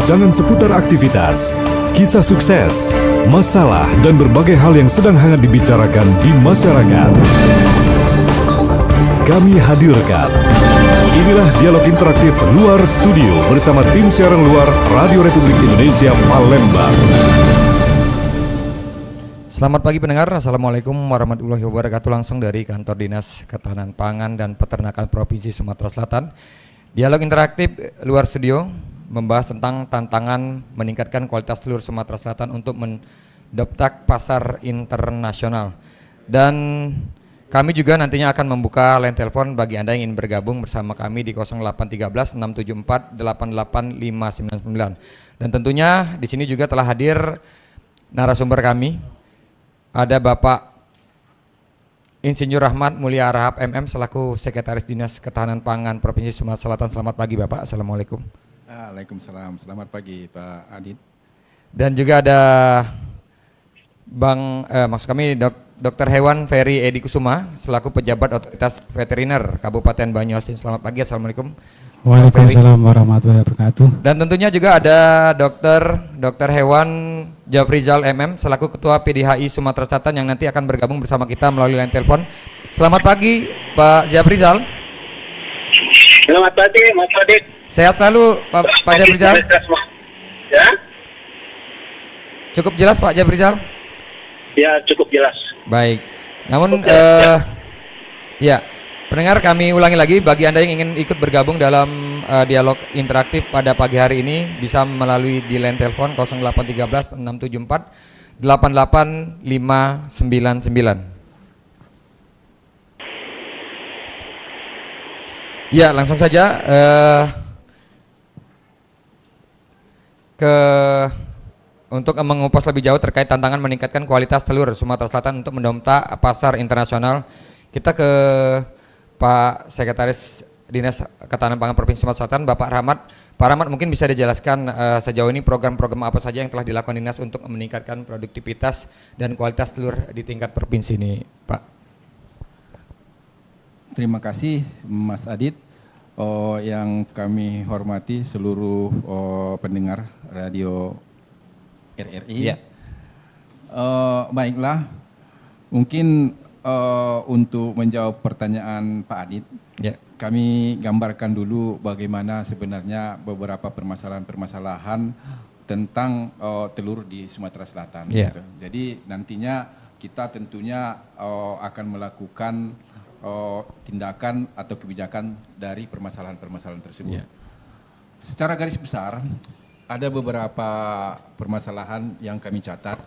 perbincangan seputar aktivitas, kisah sukses, masalah, dan berbagai hal yang sedang hangat dibicarakan di masyarakat. Kami hadirkan. Inilah dialog interaktif Luar Studio bersama tim siaran luar Radio Republik Indonesia Palembang. Selamat pagi pendengar, Assalamualaikum warahmatullahi wabarakatuh. Langsung dari Kantor Dinas Ketahanan Pangan dan Peternakan Provinsi Sumatera Selatan. Dialog interaktif Luar Studio membahas tentang tantangan meningkatkan kualitas telur Sumatera Selatan untuk mendaftar pasar internasional. Dan kami juga nantinya akan membuka line telepon bagi Anda yang ingin bergabung bersama kami di 0813 674 88599. Dan tentunya di sini juga telah hadir narasumber kami. Ada Bapak Insinyur Rahmat Mulia Rahab MM selaku Sekretaris Dinas Ketahanan Pangan Provinsi Sumatera Selatan. Selamat pagi Bapak, Assalamualaikum. Waalaikumsalam, selamat pagi Pak Adit. Dan juga ada Dr. Hewan Ferry Edi Kusuma selaku Pejabat Otoritas Veteriner Kabupaten Banyuasin. Selamat pagi, Assalamualaikum. Waalaikumsalam warahmatullahi wabarakatuh. Dan tentunya juga ada Dr. Hewan Jafrizal MM selaku Ketua PDHI Sumatera Selatan yang nanti akan bergabung bersama kita melalui line telepon. Selamat pagi Pak Jafrizal. Selamat pagi Mas Adit. Sehat selalu Pak Jafrizal. Ya? Cukup jelas Pak Jafrizal? Ya, cukup jelas. Baik. Namun ya, pendengar kami ulangi lagi bagi Anda yang ingin ikut bergabung dalam dialog interaktif pada pagi hari ini bisa melalui di line telepon 0813 674 88599. Ya, langsung saja untuk mengupas lebih jauh terkait tantangan meningkatkan kualitas telur Sumatera Selatan untuk mendomta pasar internasional. Kita ke Pak Sekretaris Dinas Ketahanan Pangan Provinsi Sumatera Selatan, Bapak Rahmat. Pak Rahmat, mungkin bisa dijelaskan sejauh ini program-program apa saja yang telah dilakukan Dinas untuk meningkatkan produktivitas dan kualitas telur di tingkat provinsi ini, Pak. Terima kasih Mas Adit. Yang kami hormati seluruh pendengar radio RRI. Ya. Baiklah, mungkin untuk menjawab pertanyaan Pak Adit, ya, kami gambarkan dulu bagaimana sebenarnya beberapa permasalahan-permasalahan tentang telur di Sumatera Selatan. Ya. Gitu. Jadi nantinya kita tentunya akan melakukan tindakan atau kebijakan dari permasalahan-permasalahan tersebut. Ya. Secara garis besar, ada beberapa permasalahan yang kami catat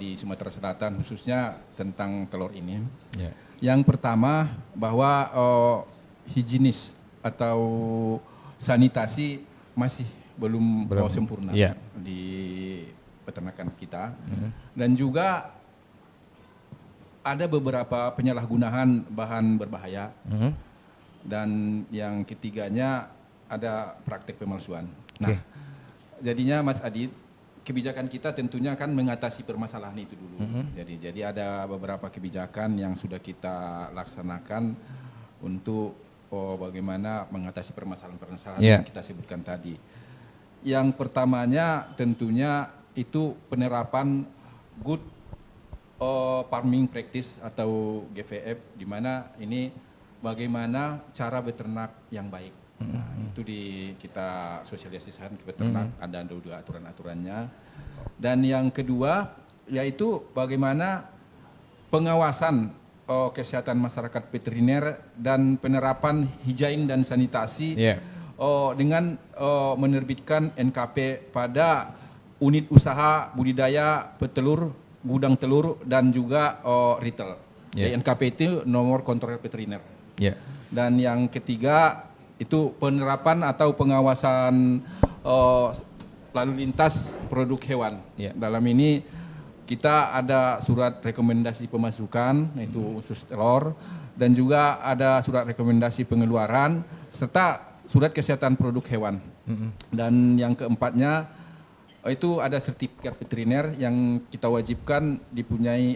di Sumatera Selatan khususnya tentang telur ini. Yeah. Yang pertama bahwa higienis atau sanitasi masih belum sempurna di peternakan kita. Dan juga ada beberapa penyalahgunaan bahan berbahaya. Dan yang ketiganya ada praktek pemalsuan. Nah, jadinya Mas Adit, kebijakan kita tentunya kan mengatasi permasalahan itu dulu. Jadi ada beberapa kebijakan yang sudah kita laksanakan untuk bagaimana mengatasi permasalahan-permasalahan yang kita sebutkan tadi. Yang pertamanya tentunya itu penerapan good farming practice atau GVF, di mana ini bagaimana cara beternak yang baik. Nah, itu kita sosialisasikan ke peternak, ada juga aturan-aturannya. Dan yang kedua yaitu bagaimana pengawasan kesehatan masyarakat veteriner dan penerapan higien dan sanitasi dengan menerbitkan NKP pada unit usaha budidaya petelur, gudang telur dan juga retail. NKP itu nomor kontrol veteriner. Dan yang ketiga itu penerapan atau pengawasan lalu lintas produk hewan. Dalam ini kita ada surat rekomendasi pemasukan, yaitu khusus telur, dan juga ada surat rekomendasi pengeluaran serta surat kesehatan produk hewan. Dan yang keempatnya itu ada sertifikat veteriner yang kita wajibkan mempunyai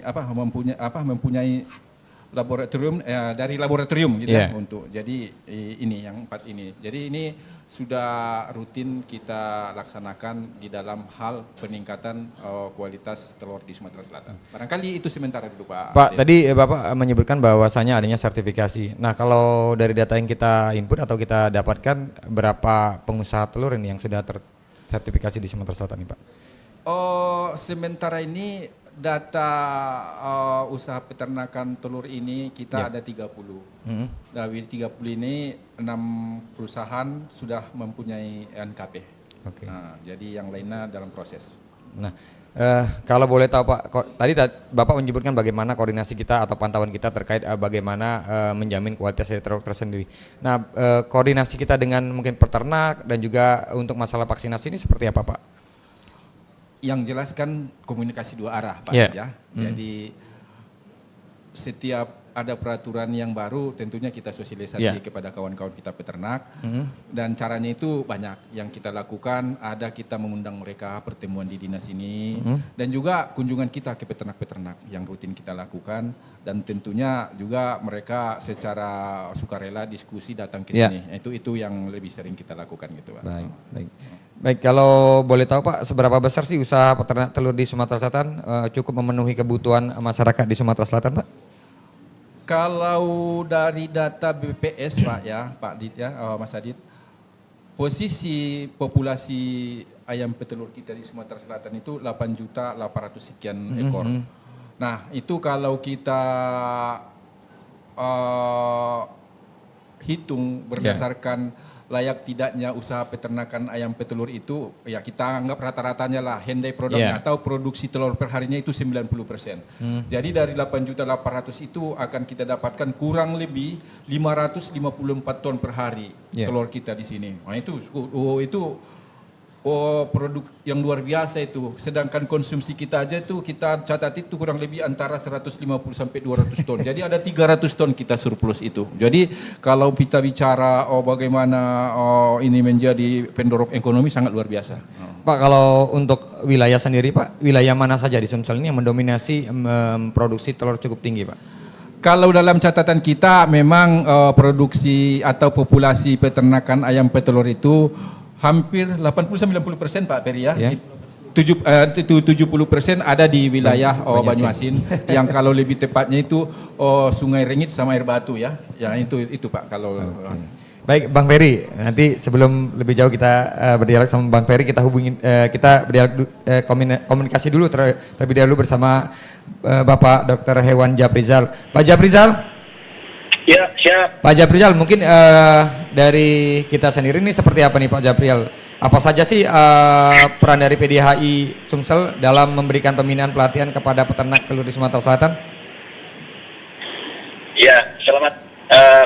laboratorium gitu ya untuk jadi ini yang 4 ini. Jadi ini sudah rutin kita laksanakan di dalam hal peningkatan kualitas telur di Sumatera Selatan. Barangkali itu sementara dulu Pak. Pak, tadi Bapak menyebutkan bahwasanya adanya sertifikasi. Nah, kalau dari data yang kita input atau kita dapatkan, berapa pengusaha telur ini yang sudah tersertifikasi di Sumatera Selatan nih Pak? Sementara ini data usaha peternakan telur ini kita ada 30. Dari 30 ini 6 perusahaan sudah mempunyai NKP. Nah, jadi yang lainnya dalam proses. Nah, kalau boleh tahu Pak, tadi Bapak menyebutkan bagaimana koordinasi kita atau pantauan kita terkait bagaimana menjamin kualitas dari telur tersendiri. Nah, koordinasi kita dengan mungkin peternak dan juga untuk masalah vaksinasi ini seperti apa Pak? Yang jelas kan komunikasi 2 arah Pak ya. Jadi setiap ada peraturan yang baru tentunya kita sosialisasi kepada kawan-kawan kita peternak dan caranya itu banyak yang kita lakukan. Ada kita mengundang mereka pertemuan di dinas ini dan juga kunjungan kita ke peternak-peternak yang rutin kita lakukan dan tentunya juga mereka secara sukarela diskusi datang ke sini. Itu yang lebih sering kita lakukan gitu Pak. Baik, kalau boleh tahu Pak, seberapa besar sih usaha peternak telur di Sumatera Selatan cukup memenuhi kebutuhan masyarakat di Sumatera Selatan Pak? Kalau dari data BPS Pak ya, Pak Dit ya, Mas Adit, posisi populasi ayam petelur kita di Sumatera Selatan itu 8.800.000 sekian ekor. Nah itu kalau kita hitung berdasarkan layak tidaknya usaha peternakan ayam petelur itu, ya kita anggap rata-ratanya lah handai produknya atau produksi telur per harinya itu 90%. Jadi dari 8.800.000 itu akan kita dapatkan kurang lebih 554 ton per hari telur kita di sini. Nah itu produk yang luar biasa itu. Sedangkan konsumsi kita aja itu kita catat itu kurang lebih antara 150 sampai 200 ton. Jadi ada 300 ton kita surplus itu. Jadi kalau kita bicara bagaimana ini menjadi pendorong ekonomi sangat luar biasa. Pak, kalau untuk wilayah sendiri Pak, wilayah mana saja di Sumsel ini yang mendominasi produksi telur cukup tinggi Pak? Kalau dalam catatan kita memang produksi atau populasi peternakan ayam petelur itu hampir 80-90% Pak Peri ya. 70% ada di wilayah Banyuasin yang kalau lebih tepatnya itu Sungai Rengit sama Air Batu ya. Ya itu Pak kalau Baik Bang Ferry, nanti sebelum lebih jauh kita berdialog sama Bang Ferry, kita hubungin kita berdialog komunikasi dulu terlebih dahulu bersama Bapak Dr. Hewan Japrizal. Pak Japrizal? Ya, siap. Pak Japrizal, mungkin dari kita sendiri ini seperti apa nih Pak Japrizal? Apa saja sih peran dari PDHI Sumsel dalam memberikan pembinaan pelatihan kepada peternak telur di Sumatera Selatan? Ya, selamat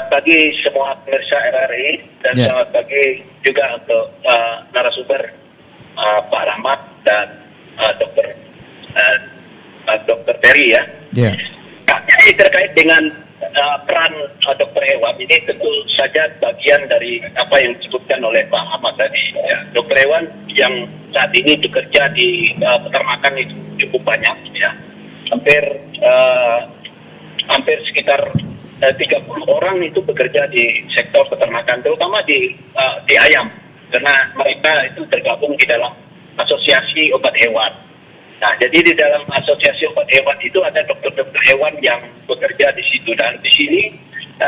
pagi semua pemirsa RRI dan selamat pagi juga untuk narasumber Pak Rahmat dan Dr. Ferry ya. Ini terkait dengan peran Dr. Hewan ini tentu saja bagian dari apa yang disebutkan oleh Pak Ahmad tadi. Ya. Dr. Hewan yang saat ini bekerja di peternakan itu cukup banyak, ya. Hampir sekitar 30 orang itu bekerja di sektor peternakan, terutama di ayam, karena mereka itu tergabung di dalam asosiasi obat hewan. Nah, jadi di dalam asosiasi obat hewan itu ada dokter-dokter hewan yang bekerja di situ, dan di sini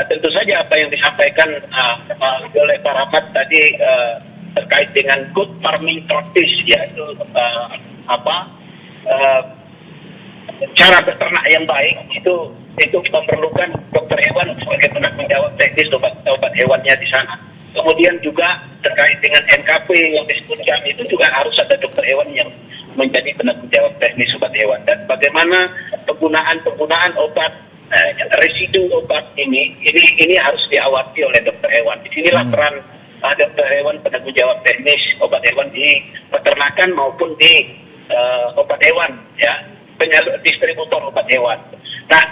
tentu saja apa yang disampaikan oleh Pak Rahmat tadi terkait dengan good farming practice, yaitu cara beternak yang baik itu memerlukan dokter hewan sebagai penanggung jawab teknis obat hewannya di sana. Kemudian juga terkait dengan NKP yang disebutkan itu juga harus ada dokter hewan yang menjadi penanggung jawab teknis obat hewan, dan bagaimana penggunaan obat residu obat ini harus diawasi oleh dokter hewan. Disinilah peran dokter hewan penanggung jawab teknis obat hewan di peternakan maupun di obat hewan, ya, distributor obat hewan. Nah,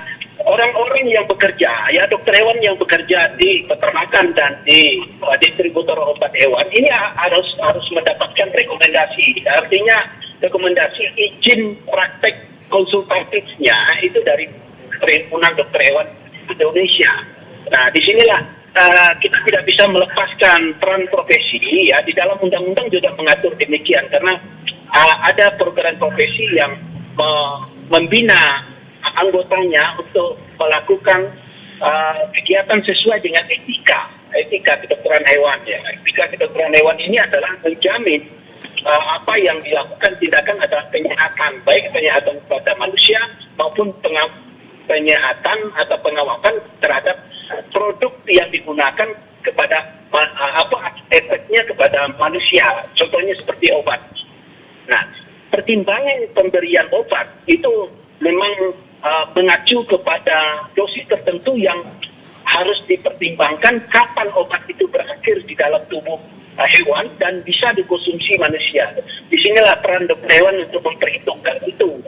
orang-orang yang bekerja, ya dokter hewan yang bekerja di peternakan dan di distributor obat hewan ini harus mendapatkan rekomendasi. Artinya rekomendasi izin praktek konsultatifnya itu dari perhimpunan dokter hewan Indonesia. Nah, disinilah kita tidak bisa melepaskan peran profesi ya, di dalam undang-undang juga mengatur demikian, karena ada program profesi yang membina anggotanya untuk melakukan kegiatan sesuai dengan etika kedokteran hewan ya. Etika kedokteran hewan ini adalah menjamin apa yang dilakukan tindakan adalah penyehatan, baik penyehatan kepada manusia maupun penyehatan atau pengawasan terhadap produk yang digunakan kepada efeknya kepada manusia. Contohnya seperti obat. Nah, pertimbangan pemberian obat itu memang mengacu kepada dosis tertentu yang harus dipertimbangkan kapan obat itu berakhir di dalam tubuh hewan dan bisa dikonsumsi manusia. Disinilah peran dokter hewan untuk memperhitungkan itu.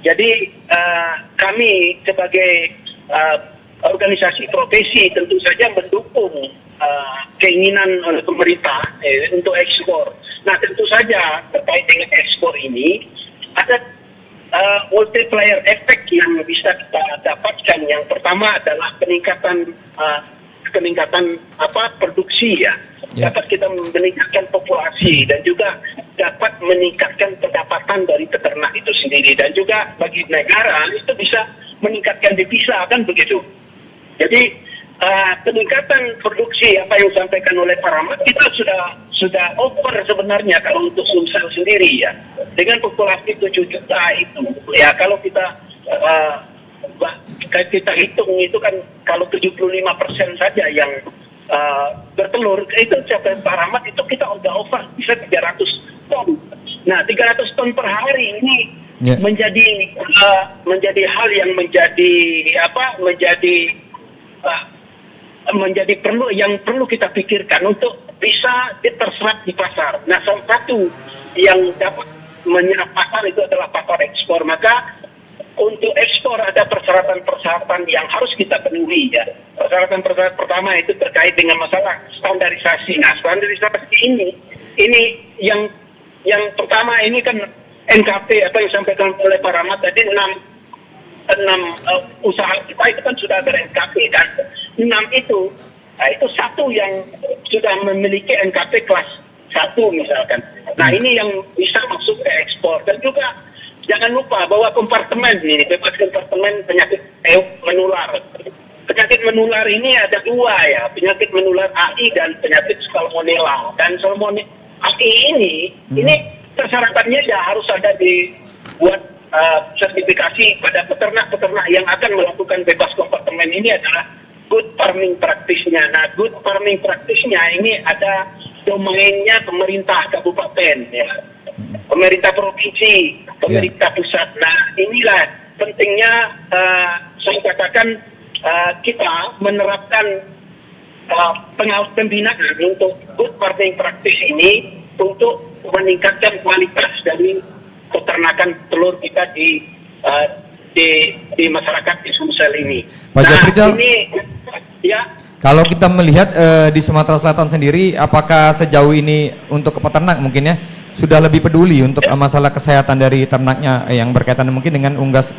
Jadi kami sebagai organisasi profesi tentu saja mendukung keinginan oleh pemerintah untuk ekspor. Nah, tentu saja terkait dengan ekspor ini ada multiplier effect yang bisa kita dapatkan. Yang pertama adalah peningkatan produksi ya. Dapat kita meningkatkan populasi dan juga dapat meningkatkan pendapatan dari peternak itu sendiri, dan juga bagi negara itu bisa meningkatkan devisa, kan begitu. Jadi peningkatan produksi apa yang disampaikan oleh Pak Rahmat kita sudah over sebenarnya kalau untuk Sumsel sendiri ya, dengan populasi 7 juta itu ya, kalau kita hitung itu kan kalau 75% saja yang bertelur itu capai Pak Rahmat itu kita udah over, bisa 300 ton. Nah, 300 ton per hari ini menjadi hal yang menjadi perlu kita pikirkan untuk bisa terserap di pasar. Nah, salah satu yang dapat menyerap pasar itu adalah pasar ekspor. Maka untuk ekspor ada persyaratan-persyaratan yang harus kita penuhi ya. Persyaratan-persyaratan pertama itu terkait dengan masalah standarisasi. Nah, standarisasi ini yang pertama ini kan NKP apa yang disampaikan oleh Pak Rahmat tadi, 6 usaha kita itu kan sudah ada NKP kan. 6 itu, nah itu satu yang sudah memiliki NKP kelas 1 misalkan. Nah, ini yang bisa masuk ke ekspor. Dan juga jangan lupa bahwa kompartemen ini, bebas kompartemen penyakit menular. Penyakit menular ini ada 2 ya, penyakit menular AI dan penyakit salmonella. Dan salmonella AI ini persyaratannya ya harus ada dibuat sertifikasi pada peternak-peternak yang akan melakukan bebas kompartemen ini adalah good farming practice-nya. Nah, good farming practice-nya ini ada domainnya pemerintah kabupaten ya, pemerintah provinsi, pemerintah pusat. Nah, inilah pentingnya saya katakan kita menerapkan pembinaan untuk good farming practice ini untuk meningkatkan kualitas dari peternakan telur kita di masyarakat di Sumsel ini. Pak Japrijal, ini ya. Kalau kita melihat di Sumatera Selatan sendiri, apakah sejauh ini untuk peternak mungkin ya sudah lebih peduli untuk masalah kesehatan dari ternaknya yang berkaitan mungkin dengan unggas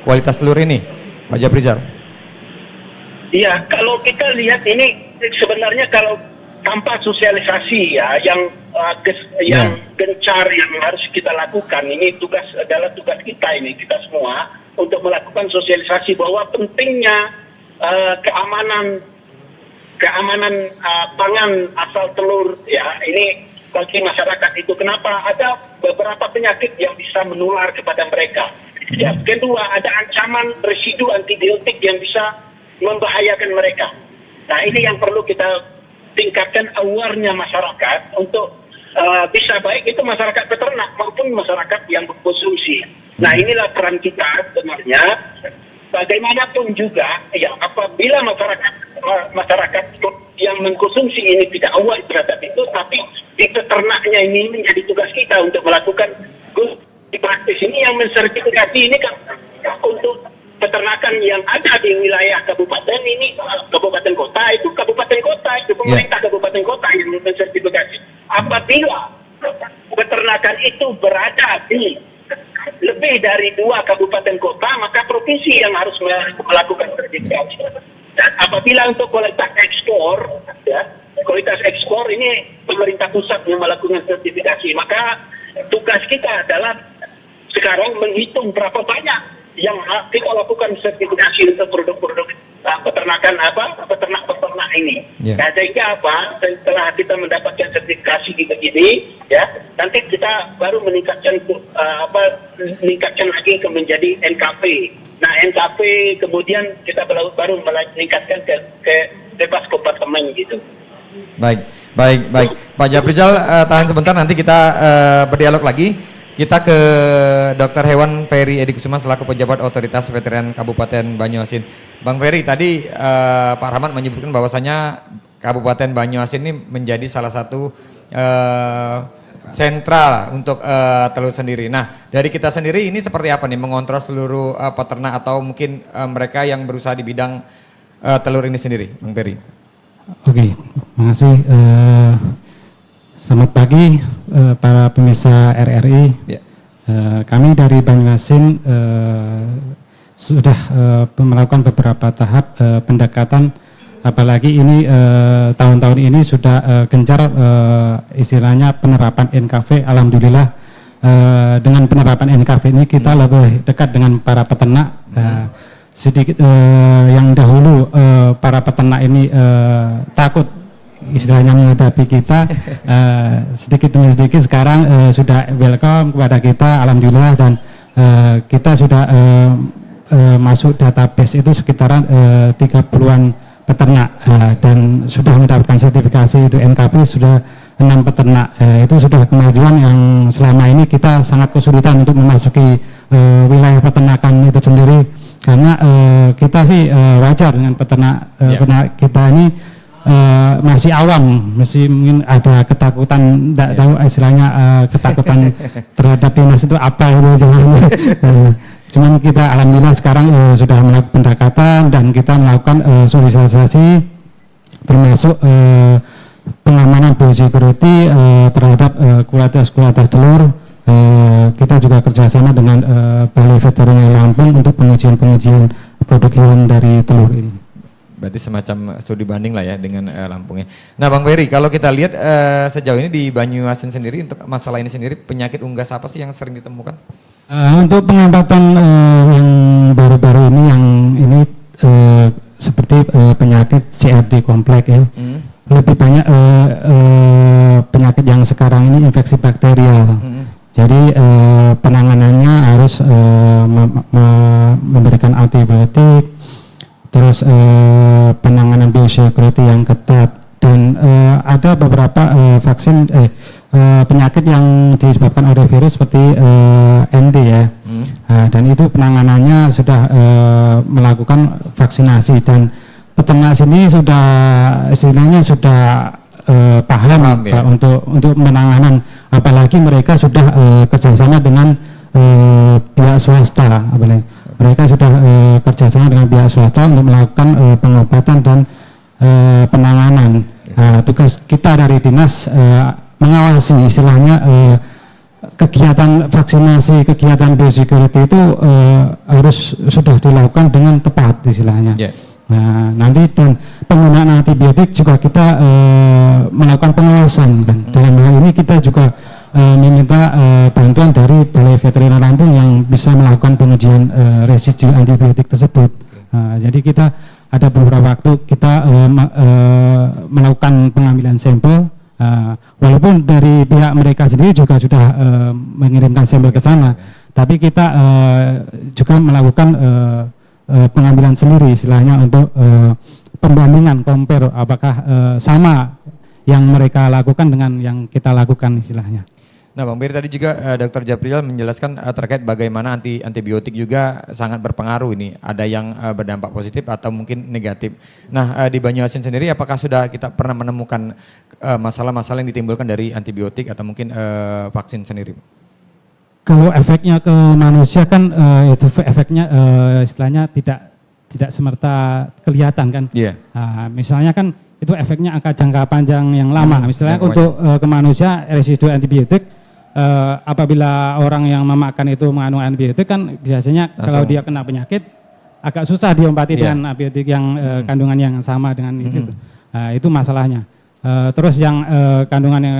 kualitas telur ini, Pak Japrijal? Iya, kalau kita lihat ini sebenarnya kalau tanpa sosialisasi ya yang gencar yang harus kita lakukan, ini adalah tugas kita ini, kita semua untuk melakukan sosialisasi bahwa pentingnya keamanan pangan asal telur ya, ini bagi masyarakat itu. Kenapa? Ada beberapa penyakit yang bisa menular kepada mereka. Ya, kedua, ada ancaman residu antibiotik yang bisa membahayakan mereka. Nah, ini yang perlu kita tingkatkan aware-nya masyarakat untuk bisa baik itu masyarakat peternak maupun masyarakat yang berkonsumsi. Nah, inilah peran kita sebenarnya. Bagaimanapun juga, ya apabila masyarakat yang mengkonsumsi ini tidak aware terhadap itu, tapi di peternaknya ini menjadi tugas kita untuk melakukan good practice ini yang mensertifikasi ini kan untuk peternakan yang ada di wilayah kabupaten ini, kabupaten kota itu pemerintah kabupaten kota yang mensertifikasi. Apabila peternakan itu berada di lebih dari 2 kabupaten kota, maka provinsi yang harus melakukan sertifikasi. Dan apabila untuk kualitas ekspor, ya, kualitas ekspor ini pemerintah pusat yang melakukan sertifikasi, maka tugas kita adalah sekarang menghitung berapa banyak yang kita lakukan sertifikasi untuk produk-produk peternakan peternak ini. Yeah. Nah, sehingga setelah kita mendapatkan sertifikasi ini, ya, nanti kita baru meningkatkan lagi ke menjadi NKP. Nah, NKP kemudian kita baru meningkatkan ke bebas kompartemen gitu. Baik. Pak Japrizal, tahan sebentar, nanti kita berdialog lagi. Kita ke Dr. Hewan Ferry Edi Kusuma selaku pejabat Otoritas Veteriner Kabupaten Banyuasin. Bang Ferry, tadi Pak Rahmat menyebutkan bahwasanya Kabupaten Banyuasin ini menjadi salah satu sentral untuk telur sendiri. Nah, dari kita sendiri ini seperti apa nih mengontrol seluruh peternak atau mungkin mereka yang berusaha di bidang telur ini sendiri, Bang Ferry? Oke, makasih. Selamat pagi para pemirsa RRI. Ya. Kami dari Banyuasin sudah melakukan beberapa tahap pendekatan, apalagi ini tahun-tahun ini sudah gencar istilahnya penerapan NKV. Alhamdulillah dengan penerapan NKV ini kita lebih dekat dengan para peternak. Sedikit yang dahulu para peternak ini takut istilahnya menghadapi kita, sedikit demi sedikit sekarang sudah welcome kepada kita, alhamdulillah, dan kita sudah masuk database itu sekitaran 30-an peternak dan sudah mendapatkan sertifikasi itu NKP sudah 6 peternak. Itu sudah kemajuan yang selama ini kita sangat kesulitan untuk memasuki wilayah peternakan itu sendiri, karena kita sih wajar dengan peternak kita ini masih awam, masih mungkin ada ketakutan, tidak tahu istilahnya ketakutan terhadap dinas itu apa gitu. Cuman kita alhamdulillah sekarang sudah melakukan pendekatan dan kita melakukan sosialisasi termasuk pengamanan biosecurity terhadap kualitas telur. Kita juga kerjasama dengan Balai Veteriner Lampung untuk pengujian produk hewan dari telur ini. Berarti semacam studi banding lah ya dengan Lampungnya. Nah, Bang Ferry, kalau kita lihat sejauh ini di Banyuasin sendiri untuk masalah ini sendiri, penyakit unggas apa sih yang sering ditemukan? Untuk pengamatan yang baru-baru ini seperti penyakit CRD kompleks ya. Lebih banyak penyakit yang sekarang ini infeksi bakterial. Jadi penanganannya harus memberikan antibiotik, terus penanganan biosecurity yang ketat, dan ada beberapa vaksin penyakit yang disebabkan oleh virus seperti ND ya, dan itu penanganannya sudah melakukan vaksinasi, dan peternak sini sudah istilahnya sudah paham ya, untuk penanganan, apalagi mereka sudah kerjasama dengan pihak swasta, mereka sudah kerjasama dengan pihak swasta untuk melakukan pengobatan dan penanganan. Tugas kita dari dinas mengawasi istilahnya kegiatan vaksinasi, kegiatan biosecurity itu harus sudah dilakukan dengan tepat istilahnya. Nah, nanti dan penggunaan antibiotik juga kita melakukan pengawasan, dan dalam hal ini kita juga meminta bantuan dari Balai Veteriner Lampung yang bisa melakukan pengujian residu antibiotik tersebut. Jadi kita ada beberapa waktu kita melakukan pengambilan sampel, walaupun dari pihak mereka sendiri juga sudah mengirimkan sampel ke sana, tapi kita juga melakukan pengambilan sendiri istilahnya untuk pembandingan, compare apakah sama yang mereka lakukan dengan yang kita lakukan istilahnya. Nah, Bang Ferry tadi juga Dr. Japrizal menjelaskan terkait bagaimana antibiotik juga sangat berpengaruh ini. Ada yang berdampak positif atau mungkin negatif. Nah, di Banyuasin sendiri apakah sudah kita pernah menemukan masalah-masalah yang ditimbulkan dari antibiotik atau mungkin vaksin sendiri? Kalau efeknya ke manusia kan itu efeknya istilahnya tidak semerta kelihatan kan. Misalnya kan itu efeknya angka jangka panjang yang lama. Misalnya untuk ke manusia residu antibiotik apabila orang yang memakan itu mengandung antibiotik kan biasanya kalau dia kena penyakit agak susah diobati dengan antibiotik yang kandungan yang sama dengan itu. Itu masalahnya. Terus yang kandungan yang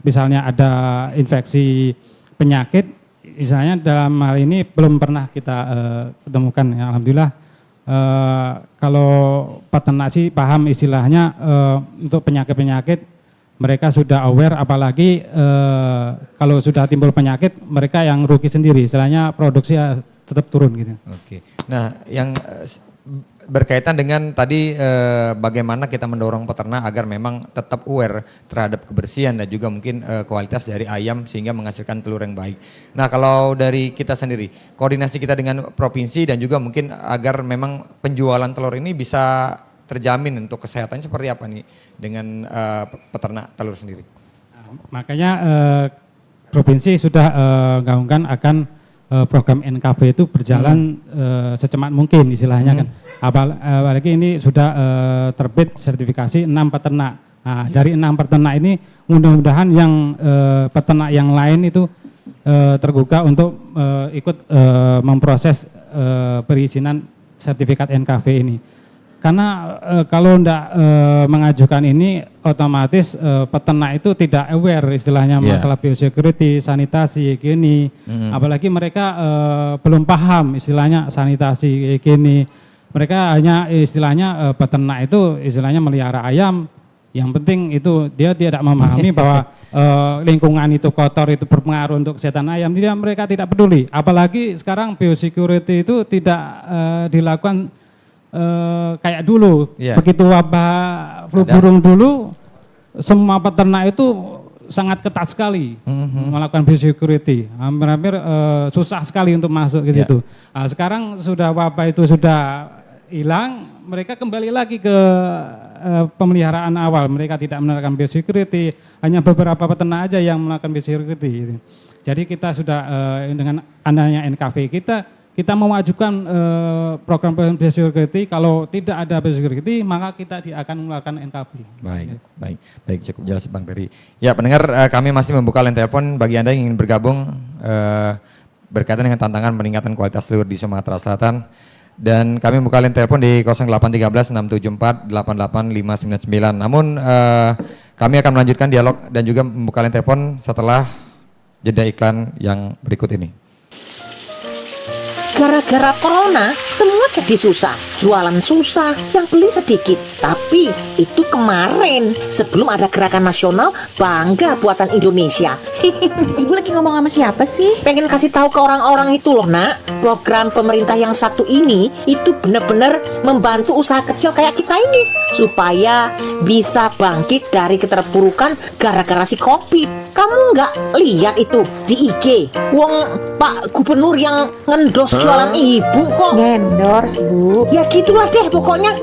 misalnya ada infeksi penyakit, misalnya dalam hal ini belum pernah kita ketemukan. Ya, alhamdulillah. Kalau peternak sih paham istilahnya untuk penyakit-penyakit mereka sudah aware, apalagi kalau sudah timbul penyakit mereka yang rugi sendiri, istilahnya produksi tetap turun gitu. Oke. Nah, yang berkaitan dengan tadi bagaimana kita mendorong peternak agar memang tetap aware terhadap kebersihan dan juga mungkin kualitas dari ayam sehingga menghasilkan telur yang baik. Nah, kalau dari kita sendiri, koordinasi kita dengan provinsi dan juga mungkin agar memang penjualan telur ini bisa terjamin untuk kesehatannya seperti apa nih dengan peternak telur sendiri? Makanya provinsi sudah gaungkan akan program NKV itu berjalan secepat mungkin istilahnya kan. Apalagi ini sudah terbit sertifikasi 6 peternak. Nah, dari 6 peternak ini mudah-mudahan yang peternak yang lain itu tergugah untuk ikut memproses perizinan sertifikat NKV ini. Karena kalau tidak mengajukan ini otomatis peternak itu tidak aware istilahnya masalah biosecurity, sanitasi, higiene. Apalagi mereka belum paham istilahnya sanitasi, higiene. Mereka hanya istilahnya peternak itu istilahnya melihara ayam. Yang penting itu dia tidak memahami bahwa lingkungan itu kotor itu berpengaruh untuk kesehatan ayam. Dia mereka tidak peduli. Apalagi sekarang biosecurity itu tidak dilakukan kayak dulu. Begitu wabah flu burung dulu, semua peternak itu sangat ketat sekali melakukan biosecurity. Hampir susah sekali untuk masuk ke situ. Nah, sekarang sudah wabah itu sudah hilang, mereka kembali lagi ke pemeliharaan awal. Mereka tidak menerapkan biosecurity, hanya beberapa peternak aja yang melakukan biosecurity. Jadi kita sudah dengan adanya NKV kita mewajibkan program biosecurity. Kalau tidak ada biosecurity, maka kita akan melakukan NKV. Baik, cukup jelas Bang Peri. Ya, pendengar, kami masih membuka line telepon bagi Anda yang ingin bergabung berkaitan dengan tantangan peningkatan kualitas telur di Sumatera Selatan. Dan kami membuka line telepon di 0813 674 88599. Namun kami akan melanjutkan dialog dan juga membuka line telepon setelah jeda iklan yang berikut ini. Gara-gara corona, semua jadi susah. Jualan susah, yang beli sedikit. Tapi itu kemarin, sebelum ada gerakan nasional bangga buatan Indonesia. Ibu lagi ngomong sama siapa sih? Pengen kasih tahu ke orang-orang itu loh, Nak. Program pemerintah yang satu ini itu benar-benar membantu usaha kecil kayak kita ini supaya bisa bangkit dari keterpurukan gara-gara si Covid. Kamu nggak lihat itu di IG? Wong Pak Gubernur yang ngendos jualan ibu kok. Ngendorse, Bu. Ya gitulah deh pokoknya.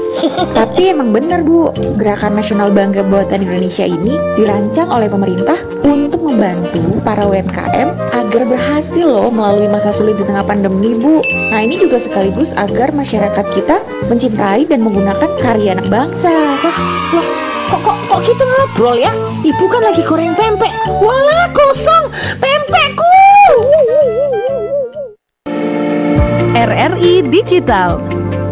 Tapi emang bener, Bu. Gerakan Nasional Bangga Buatan Indonesia ini dirancang oleh pemerintah untuk membantu para UMKM agar berhasil loh melalui masa sulit di tengah pandemi, Bu. Nah, ini juga sekaligus agar masyarakat kita mencintai dan menggunakan karya anak bangsa. Kok gitu ngobrol ya? Ibu kan lagi goreng pempek. Walah, kosong pempekku. RRI Digital.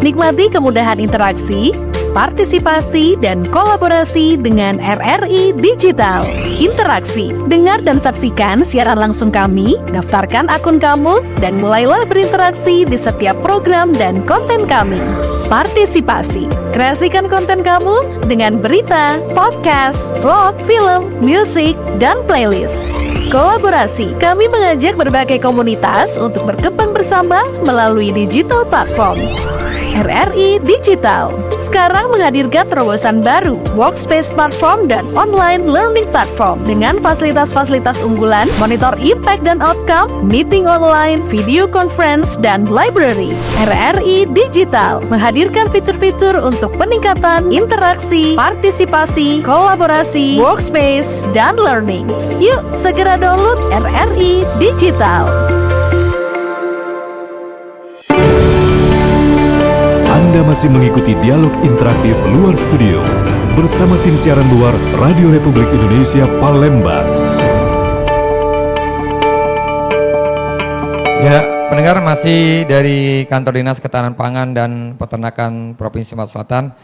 Nikmati kemudahan interaksi, partisipasi, dan kolaborasi dengan RRI Digital. Interaksi, dengar dan saksikan siaran langsung kami, daftarkan akun kamu, dan mulailah berinteraksi di setiap program dan konten kami. Partisipasi, kreasikan konten kamu dengan berita, podcast, vlog, film, musik, dan playlist. Kolaborasi, kami mengajak berbagai komunitas untuk berkembang bersama melalui digital platform. RRI Digital sekarang menghadirkan terobosan baru, workspace platform dan online learning platform dengan fasilitas-fasilitas unggulan, monitor impact dan outcome, meeting online, video conference, dan library. RRI Digital menghadirkan fitur-fitur untuk peningkatan interaksi, partisipasi, kolaborasi, workspace, dan learning. Yuk segera download RRI Digital. Anda masih mengikuti dialog interaktif luar studio bersama tim siaran luar Radio Republik Indonesia Palembang. Ya, pendengar masih dari Kantor Dinas Ketahanan Pangan dan Peternakan Provinsi Sumatera Selatan.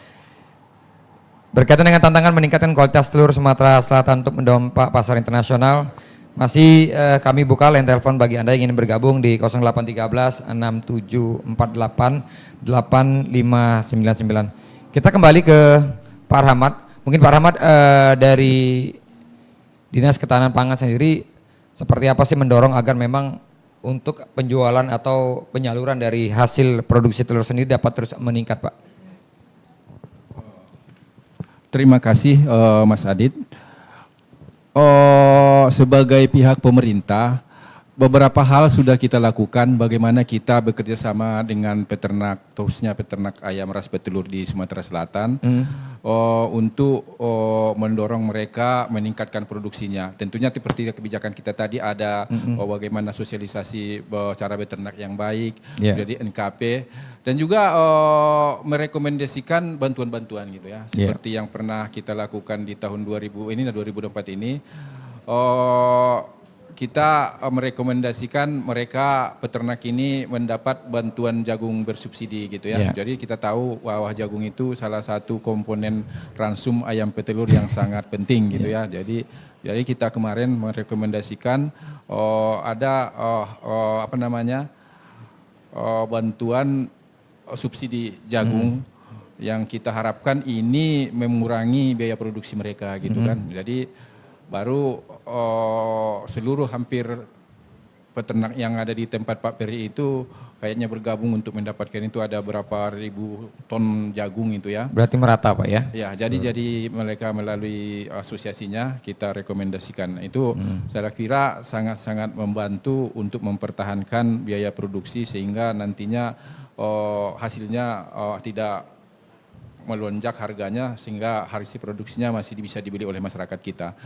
Berkaitan dengan tantangan meningkatkan kualitas telur Sumatera Selatan untuk mendongkrak pasar internasional, masih kami buka line telepon bagi Anda yang ingin bergabung di 0813 6748 8599. Kita kembali ke Pak Rahmat. Mungkin Pak Rahmat dari Dinas Ketahanan Pangan sendiri seperti apa sih mendorong agar memang untuk penjualan atau penyaluran dari hasil produksi telur sendiri dapat terus meningkat, Pak? Terima kasih Mas Adit. Sebagai pihak pemerintah, beberapa hal sudah kita lakukan bagaimana kita bekerja sama dengan peternak, terusnya peternak ayam ras petelur di Sumatera Selatan untuk mendorong mereka meningkatkan produksinya. Tentunya seperti kebijakan kita tadi ada bagaimana sosialisasi cara beternak yang baik, jadi NKP, dan juga merekomendasikan bantuan-bantuan gitu ya, seperti yang pernah kita lakukan di tahun 2024 ini. Kita merekomendasikan mereka peternak ini mendapat bantuan jagung bersubsidi gitu ya. Jadi kita tahu bahwa jagung itu salah satu komponen ransum ayam petelur yang sangat penting gitu ya. Jadi kita kemarin merekomendasikan ada bantuan subsidi jagung yang kita harapkan ini mengurangi biaya produksi mereka gitu kan. Jadi baru seluruh hampir peternak yang ada di tempat Pak Peri itu kayaknya bergabung untuk mendapatkan itu ada berapa ribu ton jagung itu ya. Berarti merata Pak ya? Ya, jadi mereka melalui asosiasinya kita rekomendasikan. Itu saya kira sangat-sangat membantu untuk mempertahankan biaya produksi sehingga nantinya hasilnya tidak melonjak harganya sehingga hasil produksinya masih bisa dibeli oleh masyarakat kita.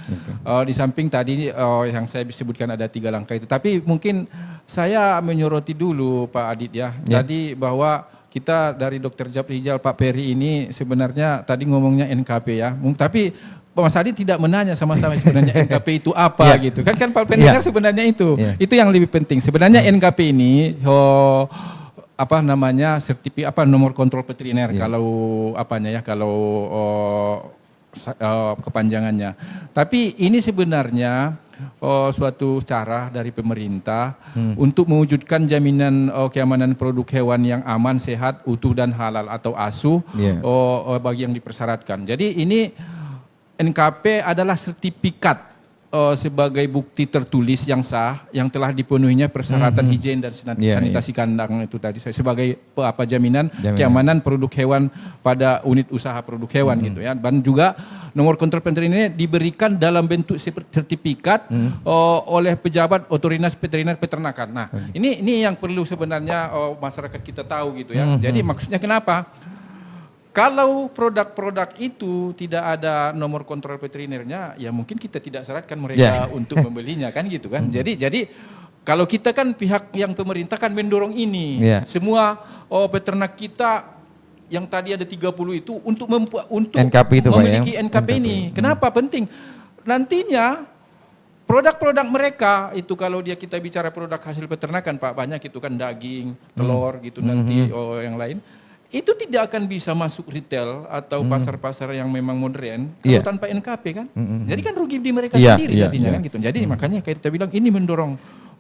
Di samping tadi yang saya sebutkan ada 3 langkah itu, tapi mungkin saya menyoroti dulu Pak Adit ya. Tadi bahwa kita dari Dr. Japrijal Pak Peri ini sebenarnya tadi ngomongnya NKP ya, tapi Mas Adit tidak menanya sama-sama sebenarnya NKP itu apa gitu. Kan Pak pendengar sebenarnya itu yang lebih penting. Sebenarnya NKP ini nomor kontrol veteriner kalau kepanjangannya. Tapi ini sebenarnya suatu cara dari pemerintah untuk mewujudkan jaminan keamanan produk hewan yang aman, sehat, utuh dan halal atau ASU bagi yang dipersyaratkan. Jadi ini NKP adalah sertifikat sebagai bukti tertulis yang sah yang telah dipenuhinya persyaratan higien dan sanitasi kandang itu tadi sebagai jaminan keamanan produk hewan pada unit usaha produk hewan gitu ya. Dan juga nomor kontrol veteriner ini diberikan dalam bentuk sertifikat oleh pejabat otoritas veteriner peternakan. Nah, ini yang perlu sebenarnya masyarakat kita tahu gitu ya. Jadi maksudnya kenapa? Kalau produk-produk itu tidak ada nomor kontrol veterinernya, ya mungkin kita tidak syaratkan mereka untuk membelinya kan gitu kan. Jadi kalau kita kan pihak yang pemerintah kan mendorong ini. Semua peternak kita yang tadi ada 30 itu untuk NKP itu, memiliki NKP ini. Kenapa penting? Nantinya produk-produk mereka itu kalau kita bicara produk hasil peternakan Pak, banyak itu kan daging, telur gitu nanti yang lain. Itu tidak akan bisa masuk retail atau pasar-pasar yang memang modern kalau tanpa NKP kan. Jadi kan rugi di mereka sendiri jadinya kan gitu. Jadi makanya kayak kita bilang ini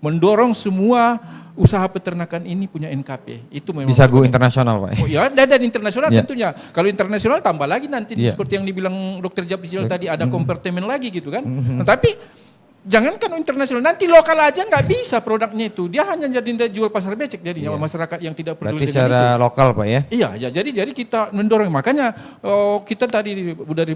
mendorong semua usaha peternakan ini punya NKP. Itu memang bisa go internasional Pak. Dan internasional tentunya. Kalau internasional tambah lagi nanti seperti yang dibilang Dr. Japrijal tadi ada kompartemen lagi gitu kan. Tapi jangankan internasional, nanti lokal aja nggak bisa produknya itu. Dia hanya jadi jual pasar becek jadinya masyarakat yang tidak peduli dengan secara itu. Lokal Pak ya? Iya, jadi kita mendorong. Makanya kita tadi dari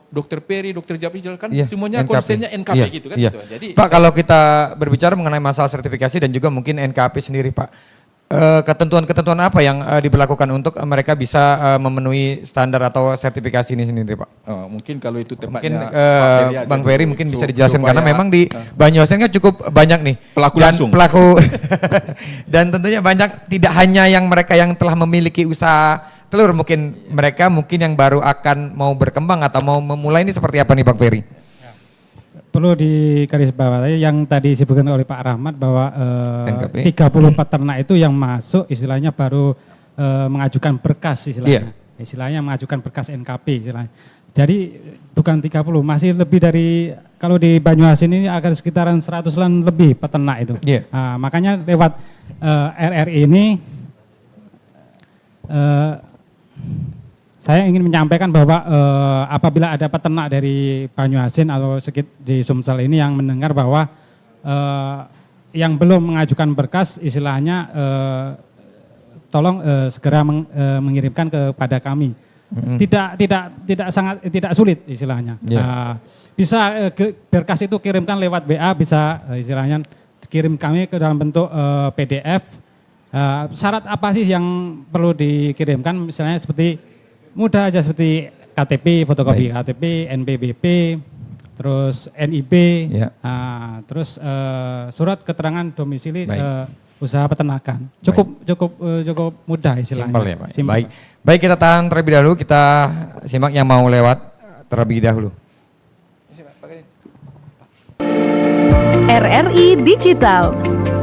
Dr. Peri, Dr. Japrijal kan semuanya konsennya NKP gitu kan. Gitu. Jadi Pak kalau kita berbicara mengenai masalah sertifikasi dan juga mungkin NKP sendiri Pak. Ketentuan-ketentuan apa yang diberlakukan untuk mereka bisa memenuhi standar atau sertifikasi ini sendiri Pak? Mungkin kalau itu tempatnya mungkin Bang Peri mungkin bisa dijelaskan karena memang di Banyuasin kan cukup banyak nih pelaku dan tentunya banyak tidak hanya yang mereka yang telah memiliki usaha telur, mungkin mereka yang baru akan mau berkembang atau mau memulai ini seperti apa nih Bang Peri? perlu digarisbawahi yang tadi disebutkan oleh Pak Rahmat bahwa 30 peternak itu yang masuk istilahnya baru mengajukan berkas istilahnya. Istilahnya mengajukan berkas NKP istilahnya. Jadi bukan 30, masih lebih dari, kalau di Banyuasin ini akan sekitaran 100-an lebih peternak itu. Nah, makanya lewat RRI ini saya ingin menyampaikan bahwa apabila ada peternak dari Banyuasin atau di Sumsel ini yang mendengar bahwa yang belum mengajukan berkas istilahnya tolong segera mengirimkan kepada kami. Tidak sulit istilahnya. Bisa berkas itu kirimkan lewat WA, bisa istilahnya kirim kami ke dalam bentuk PDF. Syarat apa sih yang perlu dikirimkan? Misalnya seperti mudah aja, seperti KTP, fotokopi KTP, NPWP, terus NIB, terus surat keterangan domisili usaha peternakan. Cukup mudah istilahnya. Simpel ya Pak. Baik, kita tahan terlebih dahulu, kita simak yang mau lewat terlebih dahulu. RRI Digital.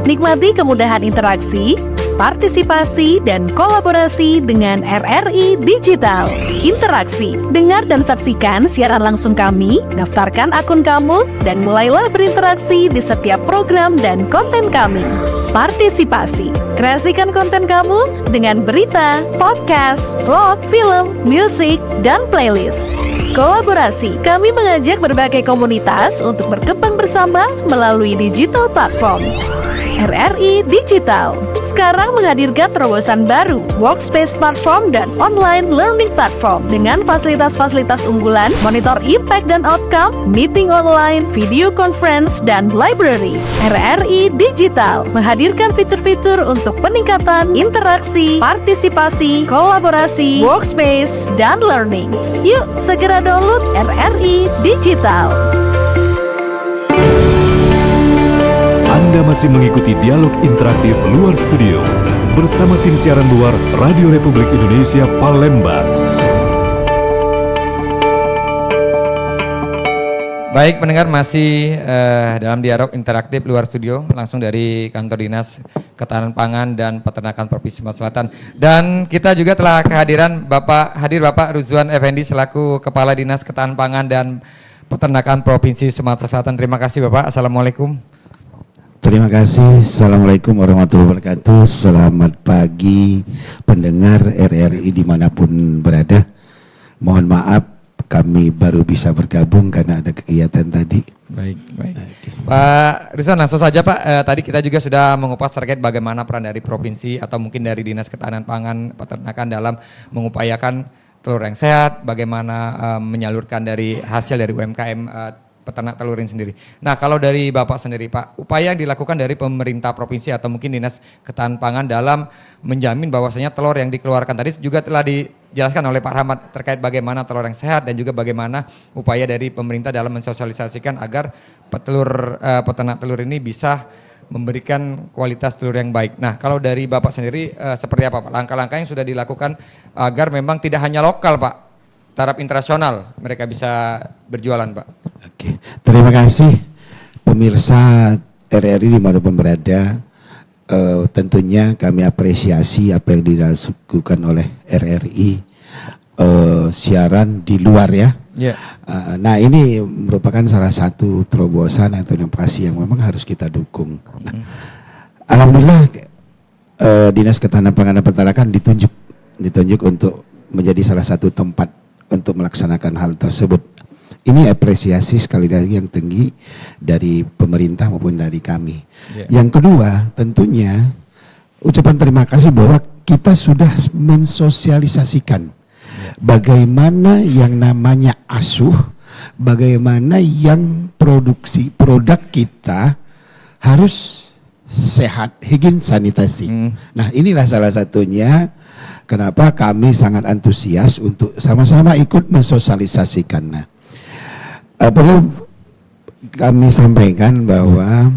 Nikmati kemudahan interaksi, partisipasi, dan kolaborasi dengan RRI Digital. Interaksi, dengar dan saksikan siaran langsung kami, daftarkan akun kamu, dan mulailah berinteraksi di setiap program dan konten kami. Partisipasi, kreasikan konten kamu dengan berita, podcast, vlog, film, musik, dan playlist. Kolaborasi, kami mengajak berbagai komunitas untuk berkembang bersama melalui digital platform. RRI Digital sekarang menghadirkan terobosan baru, workspace platform dan online learning platform dengan fasilitas-fasilitas unggulan, monitor impact dan outcome, meeting online, video conference, dan library. RRI Digital menghadirkan fitur-fitur untuk peningkatan interaksi, partisipasi, kolaborasi, workspace, dan learning. Yuk segera download RRI Digital. Anda masih mengikuti dialog interaktif Luar Studio bersama tim siaran luar Radio Republik Indonesia Palembang. Baik pendengar, masih dalam dialog interaktif Luar Studio langsung dari Kantor Dinas Ketahanan Pangan dan Peternakan Provinsi Sumatera Selatan. Dan kita juga telah kehadiran Bapak Ruzwan Effendi selaku Kepala Dinas Ketahanan Pangan dan Peternakan Provinsi Sumatera Selatan. Terima kasih Bapak. Assalamualaikum. Terima kasih. Assalamualaikum warahmatullahi wabarakatuh. Selamat pagi pendengar RRI dimanapun berada. Mohon maaf kami baru bisa bergabung karena ada kegiatan tadi. Baik. Pak Rizwan, langsung saja Pak. Tadi kita juga sudah mengupas terkait bagaimana peran dari provinsi atau mungkin dari Dinas Ketahanan Pangan Peternakan dalam mengupayakan telur yang sehat, bagaimana menyalurkan dari hasil dari UMKM peternak telur ini sendiri. Nah, kalau dari Bapak sendiri Pak, upaya yang dilakukan dari pemerintah provinsi atau mungkin Dinas Ketahanan Pangan dalam menjamin bahwasanya telur yang dikeluarkan tadi juga telah dijelaskan oleh Pak Rahmat terkait bagaimana telur yang sehat dan juga bagaimana upaya dari pemerintah dalam mensosialisasikan agar peternak telur ini bisa memberikan kualitas telur yang baik. Nah, kalau dari Bapak sendiri seperti apa Pak? Langkah-langkah yang sudah dilakukan agar memang tidak hanya lokal Pak, taraf internasional mereka bisa berjualan Pak. Oke, terima kasih pemirsa RRI dimanapun berada. Tentunya kami apresiasi apa yang dilakukan oleh RRI siaran di luar ya. Nah ini merupakan salah satu terobosan atau inovasi yang memang harus kita dukung. Nah, alhamdulillah Dinas Ketahanan Pangan dan Peternakan ditunjuk untuk menjadi salah satu tempat untuk melaksanakan hal tersebut. Ini apresiasi sekali lagi yang tinggi dari pemerintah maupun dari kami. Yang kedua, tentunya ucapan terima kasih bahwa kita sudah mensosialisasikan bagaimana yang namanya asuh, bagaimana yang produk kita harus sehat, higien sanitasi. Nah, inilah salah satunya kenapa kami sangat antusias untuk sama-sama ikut mensosialisasikannya. Perlu kami sampaikan bahwa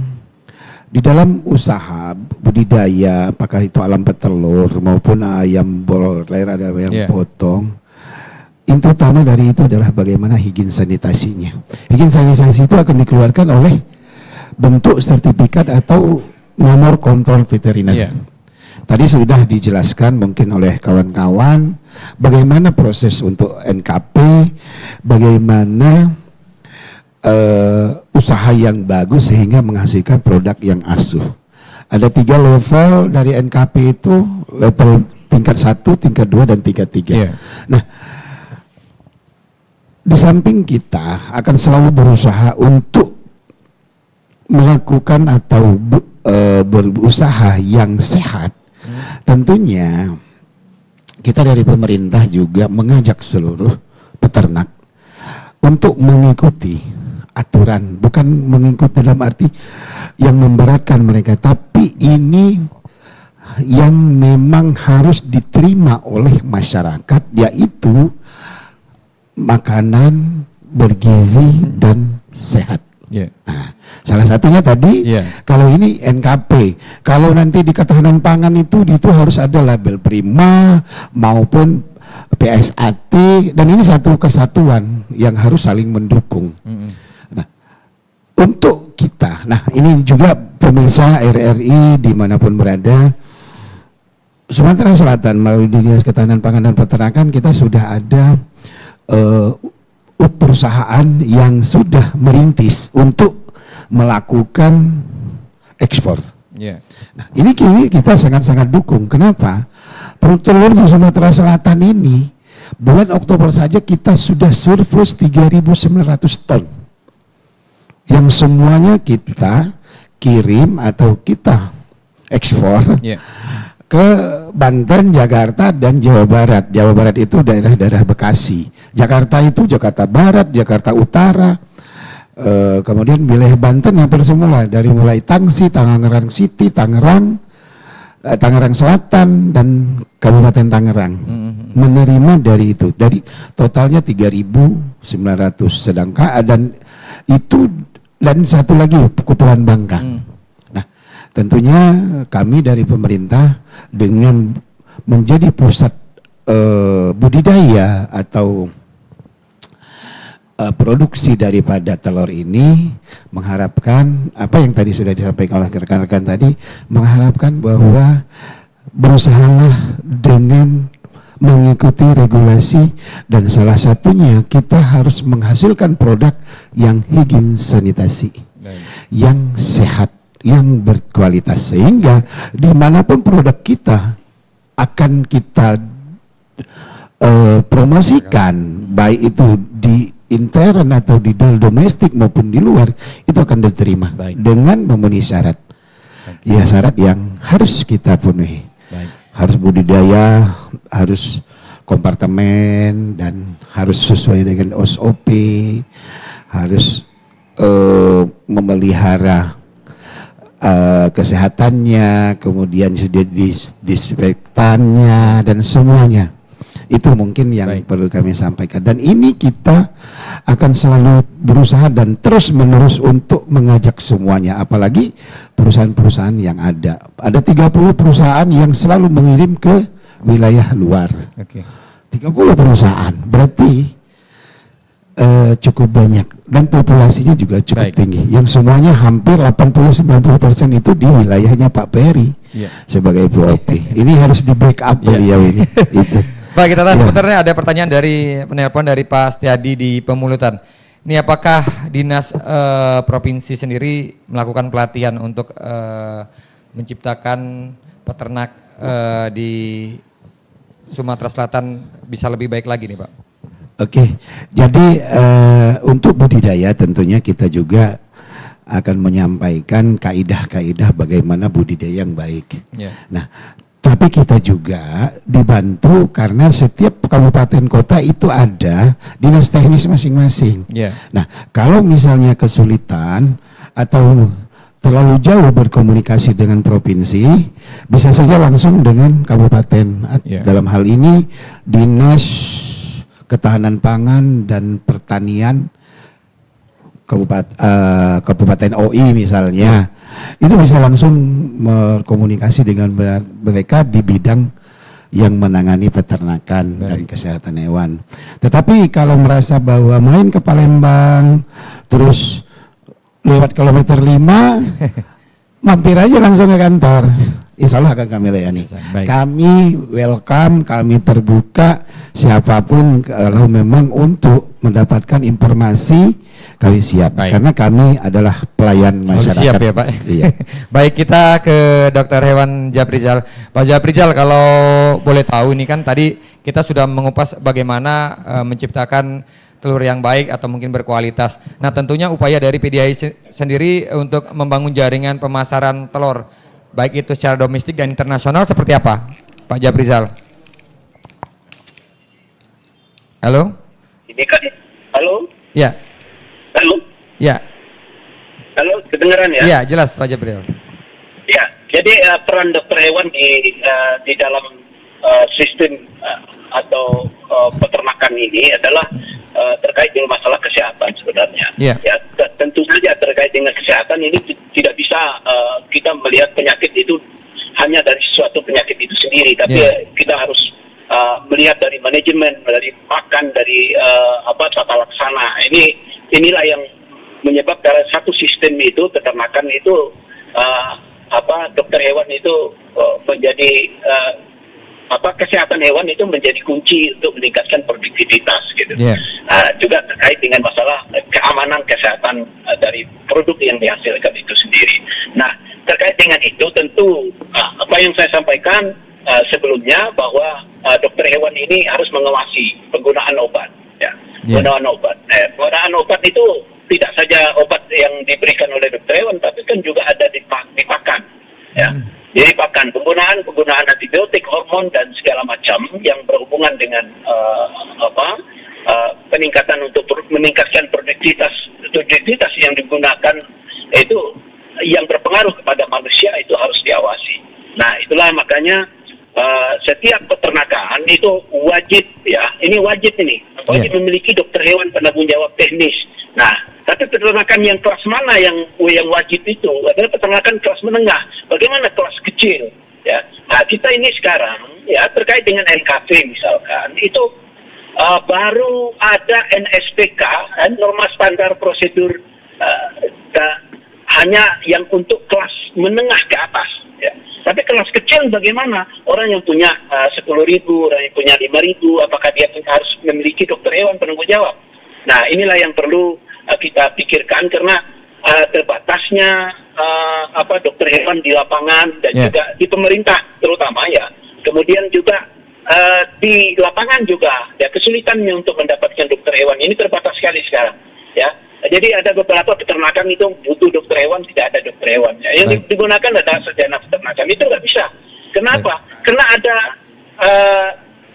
di dalam usaha budidaya, apakah itu ayam petelur maupun ayam broiler, ada yang potong, inti utama dari itu adalah bagaimana higien sanitasinya. Higien sanitasi itu akan dikeluarkan oleh bentuk sertifikat atau nomor kontrol veteriner. Yeah. Tadi sudah dijelaskan mungkin oleh kawan-kawan bagaimana proses untuk NKP, bagaimana usaha yang bagus sehingga menghasilkan produk yang asuh. Ada 3 level dari NKP itu, level tingkat 1, tingkat 2, dan tingkat 3. Yeah. Nah, di samping kita akan selalu berusaha untuk melakukan atau berusaha yang sehat. Tentunya kita dari pemerintah juga mengajak seluruh peternak untuk mengikuti aturan, bukan mengikuti dalam arti yang memberatkan mereka, tapi ini yang memang harus diterima oleh masyarakat, yaitu makanan bergizi dan sehat. Yeah. Nah, salah satunya tadi, kalau ini NKP, kalau nanti di ketahanan pangan itu harus ada label prima maupun PSAT, dan ini satu kesatuan yang harus saling mendukung. Nah, untuk kita, nah ini juga pemirsa RRI dimanapun berada, Sumatera Selatan melalui Dinas Ketahanan Pangan dan Peternakan kita sudah ada perusahaan yang sudah merintis untuk melakukan ekspor. Yeah. Nah, ini kita sangat-sangat dukung. Kenapa? Perut telur di Sumatera Selatan ini bulan Oktober saja kita sudah surplus 3.900 ton. Yang semuanya kita kirim atau kita ekspor ke Banten, Jakarta, dan Jawa Barat. Jawa Barat itu daerah-daerah Bekasi. Jakarta itu Jakarta Barat, Jakarta Utara. Kemudian wilayah Banten hampir semula, dari mulai Tangsi, Tangerang City, Tangerang Selatan, dan Kabupaten Tangerang menerima dari itu. Dari totalnya 3.900, sedangkan dan satu lagi Kepulauan Bangka. Nah, tentunya kami dari pemerintah dengan menjadi pusat budidaya atau produksi daripada telur ini, mengharapkan apa yang tadi sudah disampaikan oleh rekan-rekan tadi, mengharapkan bahwa berusahalah dengan mengikuti regulasi, dan salah satunya kita harus menghasilkan produk yang higien sanitasi, yang sehat, yang berkualitas, sehingga dimanapun produk kita akan kita promosikan, baik itu di intern atau di domestik maupun di luar, itu akan diterima dengan memenuhi syarat. Ya, syarat yang harus kita penuhi. Harus budidaya, harus kompartemen, dan harus sesuai dengan SOP, harus memelihara kesehatannya, kemudian disinfektannya, dan semuanya. Itu mungkin yang perlu kami sampaikan. Dan ini kita akan selalu berusaha dan terus menerus untuk mengajak semuanya, apalagi perusahaan-perusahaan yang ada. Ada 30 perusahaan yang selalu mengirim ke wilayah luar. 30 perusahaan, berarti cukup banyak, dan populasinya juga cukup tinggi. Yang semuanya hampir 80-90% itu di wilayahnya Pak Peri sebagai POP. Ini harus di backup beliau ini. Itu. Pak, kita tahu sebenarnya ada pertanyaan dari penelpon dari Pak Setiadi di Pemulutan. Ini apakah Dinas Provinsi sendiri melakukan pelatihan untuk menciptakan peternak di Sumatera Selatan bisa lebih baik lagi nih, Pak? Oke, jadi untuk budidaya tentunya kita juga akan menyampaikan kaidah-kaidah bagaimana budidaya yang baik. Nah, tapi kita juga dibantu karena setiap kabupaten kota itu ada dinas teknis masing-masing. Nah, kalau misalnya kesulitan atau terlalu jauh berkomunikasi dengan provinsi, bisa saja langsung dengan kabupaten. Dalam hal ini Dinas Ketahanan Pangan dan Pertanian Kabupaten OI misalnya, itu bisa langsung berkomunikasi dengan mereka di bidang yang menangani peternakan dan kesehatan hewan. Tetapi kalau merasa bahwa main ke Palembang terus lewat kilometer 5 mampir aja langsung ke kantor. Insya Allah akan kami layani. Kami welcome, kami terbuka siapapun kalau memang untuk mendapatkan informasi kami siap. Karena kami adalah pelayan masyarakat. Siap ya Pak. Iya. Baik, kita ke Dokter Hewan Japrizal. Pak Japrizal, kalau boleh tahu ini kan tadi kita sudah mengupas bagaimana menciptakan telur yang baik atau mungkin berkualitas. Nah, tentunya upaya dari PDI sendiri untuk membangun jaringan pemasaran telur baik itu secara domestik dan internasional seperti apa, Pak Japrizal? Halo? Ini kan, halo? Ya. Halo? Ya. Halo, kedengaran ya? Ya, jelas Pak Japrizal. Ya, jadi peran dokter hewan di dalam sistem atau peternakan ini adalah terkait dengan masalah kesehatan sebenarnya. Yeah. Ya, tentu saja terkait dengan kesehatan ini tidak bisa kita melihat penyakit itu hanya dari suatu penyakit itu sendiri, tapi kita harus melihat dari manajemen, dari makan, dari tata laksana. Inilah yang menyebabkan satu sistem itu peternakan itu dokter hewan itu menjadi kesehatan hewan itu menjadi kunci untuk meningkatkan produktivitas gitu. Juga terkait dengan masalah keamanan kesehatan dari produk yang dihasilkan itu sendiri. Nah, terkait dengan itu tentu apa yang saya sampaikan sebelumnya bahwa dokter hewan ini harus mengawasi penggunaan obat. Ya, penggunaan obat. Penggunaan obat itu tidak saja obat yang diberikan oleh dokter hewan, tapi kan juga ada di pakan. Ya. Jadi penggunaan antibiotik, hormon dan segala macam yang berhubungan dengan peningkatan untuk meningkatkan produktivitas yang digunakan itu yang berpengaruh kepada manusia itu harus diawasi. Nah, itulah makanya setiap peternakan itu wajib memiliki dokter hewan penanggung jawab teknis. Nah, tapi peternakan yang kelas mana yang wajib itu adalah peternakan kelas menengah. Bagaimana kelas kecil? Ya, nah kita ini sekarang ya terkait dengan NKV misalkan itu baru ada NSPK, norma standar prosedur hanya yang untuk kelas menengah ke atas. Ya. Tapi kelas kecil bagaimana? Orang yang punya 10.000, orang yang punya 5.000, apakah dia harus memiliki dokter hewan penanggung jawab? Nah, inilah yang perlu kita pikirkan karena terbatasnya dokter hewan di lapangan dan juga di pemerintah terutama ya. Kemudian juga di lapangan juga ya kesulitannya untuk mendapatkan dokter hewan ini terbatas sekali sekarang ya. Jadi ada beberapa peternakan itu butuh dokter hewan, tidak ada dokter hewan. Ya. Yang digunakan adalah sarjana peternakan itu nggak bisa. Kenapa? Karena ada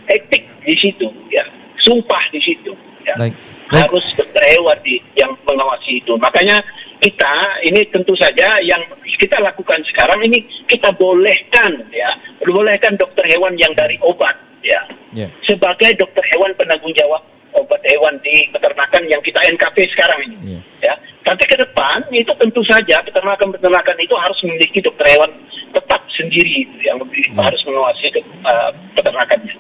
etik di situ ya, sumpah di situ. Ya. Harus dokter hewan yang mengawasi itu. Makanya kita ini tentu saja yang kita lakukan sekarang ini kita bolehkan dokter hewan yang dari obat ya sebagai dokter hewan penanggung jawab obat hewan di peternakan yang kita NKP sekarang ini ya. Tapi ke depan itu tentu saja peternakan itu harus memiliki dokter hewan tetap sendiri yang harus mengawasi peternakannya.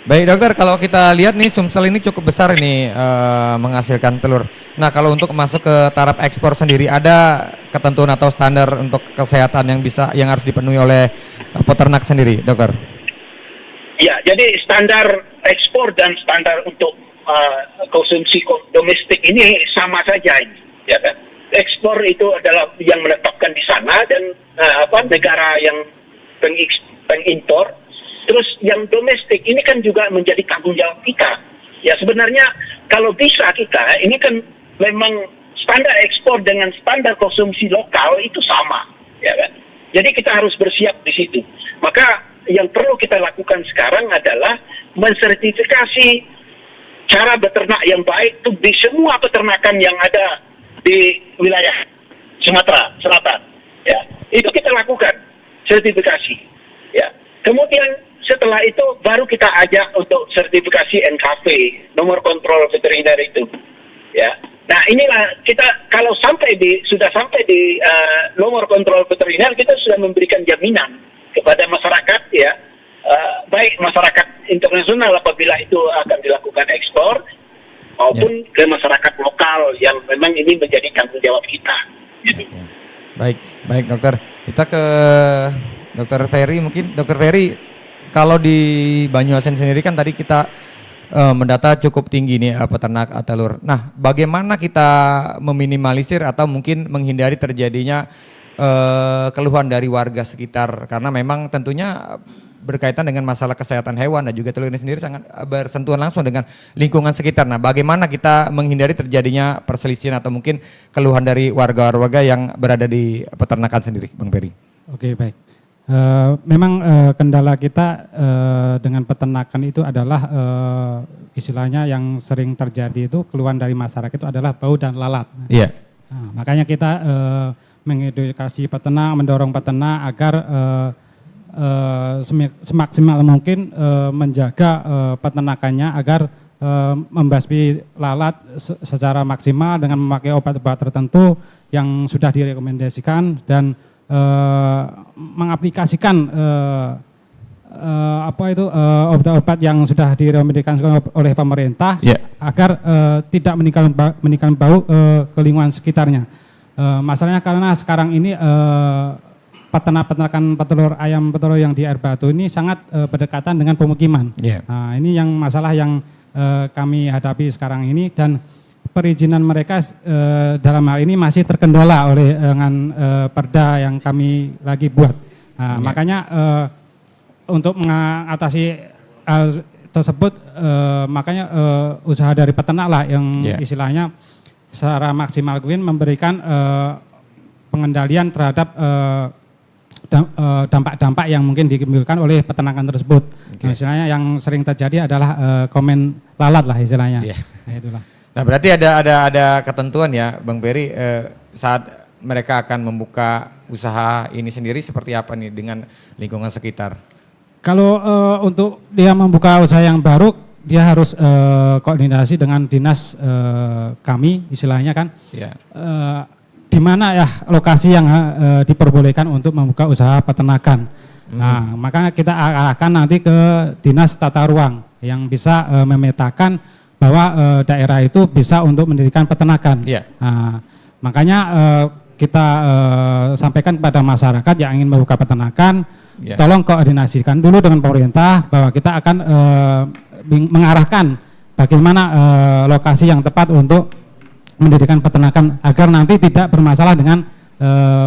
Baik dokter, kalau kita lihat nih Sumsel ini cukup besar ini menghasilkan telur. Nah, kalau untuk masuk ke taraf ekspor sendiri ada ketentuan atau standar untuk kesehatan yang harus dipenuhi oleh peternak sendiri, dokter? Ya, jadi standar ekspor dan standar untuk konsumsi domestik ini sama saja ini, ya kan? Ekspor itu adalah yang menetapkan di sana dan negara yang pengimpor. Terus yang domestik ini kan juga menjadi tanggung jawab kita. Ya sebenarnya kalau bisa kita, ini kan memang standar ekspor dengan standar konsumsi lokal itu sama, ya kan? Jadi kita harus bersiap di situ. Maka yang perlu kita lakukan sekarang adalah mensertifikasi cara beternak yang baik itu di semua peternakan yang ada di wilayah Sumatera Selatan. Ya, itu kita lakukan sertifikasi. Ya, kemudian setelah itu baru kita ajak untuk sertifikasi NKV, nomor kontrol veteriner itu. Ya. Nah, inilah kita kalau sudah sampai di nomor kontrol veteriner, kita sudah memberikan jaminan kepada masyarakat ya baik masyarakat internasional apabila itu akan dilakukan ekspor maupun ke masyarakat lokal yang memang ini menjadi tanggung jawab kita. Gitu. Baik dokter. Kita ke Dokter Ferry mungkin. Dokter Ferry, kalau di Banyuasin sendiri kan tadi kita mendata cukup tinggi nih peternak telur. Nah, bagaimana kita meminimalisir atau mungkin menghindari terjadinya keluhan dari warga sekitar, karena memang tentunya berkaitan dengan masalah kesehatan hewan dan juga telur ini sendiri sangat bersentuhan langsung dengan lingkungan sekitar. Nah, bagaimana kita menghindari terjadinya perselisihan atau mungkin keluhan dari warga-warga yang berada di peternakan sendiri, Bang Ferry? Oke, baik. Memang kendala kita dengan peternakan itu adalah istilahnya yang sering terjadi itu keluhan dari masyarakat itu adalah bau dan lalat. Iya. Nah, makanya kita mengedukasi peternak, mendorong peternak agar semaksimal mungkin menjaga peternakannya agar membasmi lalat secara maksimal dengan memakai obat-obat tertentu yang sudah direkomendasikan dan mengaplikasikan obat-obat yang sudah direkomendasikan oleh pemerintah agar tidak meningkatkan bau ke lingkungan sekitarnya. Masalahnya karena sekarang ini peternakan petelur ayam petelur yang di air batu ini sangat berdekatan dengan pemukiman. Nah, ini yang masalah yang kami hadapi sekarang ini, dan perizinan mereka dalam hal ini masih terkendala oleh dengan perda yang kami lagi buat. Nah, makanya untuk mengatasi hal tersebut makanya usaha dari peternak lah yang istilahnya secara maksimal mungkin memberikan pengendalian terhadap dampak-dampak yang mungkin ditimbulkan oleh peternakan tersebut. Nah, istilahnya yang sering terjadi adalah komen lalat lah istilahnya. Nah, itulah. Nah, berarti ada ketentuan ya, Bang Ferry, saat mereka akan membuka usaha ini sendiri seperti apa nih dengan lingkungan sekitar? Kalau untuk dia membuka usaha yang baru, dia harus koordinasi dengan dinas kami istilahnya kan. Di mana ya lokasi yang diperbolehkan untuk membuka usaha peternakan. Nah, makanya kita akan nanti ke dinas tata ruang yang bisa memetakan bahwa daerah itu bisa untuk mendirikan peternakan. Nah, makanya kita sampaikan kepada masyarakat yang ingin membuka peternakan, tolong koordinasikan dulu dengan pemerintah bahwa kita akan mengarahkan bagaimana lokasi yang tepat untuk mendirikan peternakan agar nanti tidak bermasalah dengan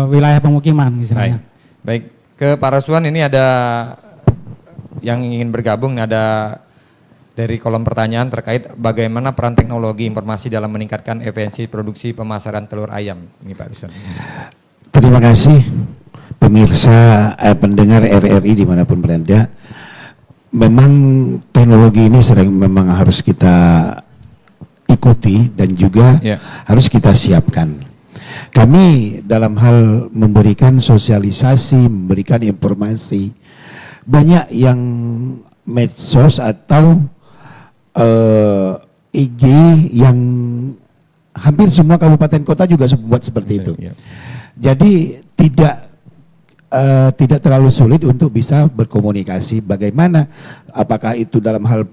wilayah pemukiman misalnya. Baik, ke Pak Raswan ini ada yang ingin bergabung, ada dari kolom pertanyaan terkait bagaimana peran teknologi informasi dalam meningkatkan efisiensi produksi pemasaran telur ayam. Ini Pak Raswan. Terima kasih pemirsa pendengar RRI dimanapun berada. Memang teknologi ini memang harus kita ikuti dan juga harus kita siapkan. Kami dalam hal memberikan sosialisasi, memberikan informasi, banyak yang medsos atau IG yang hampir semua kabupaten kota juga buat seperti itu. Jadi tidak terlalu sulit untuk bisa berkomunikasi bagaimana, apakah itu dalam hal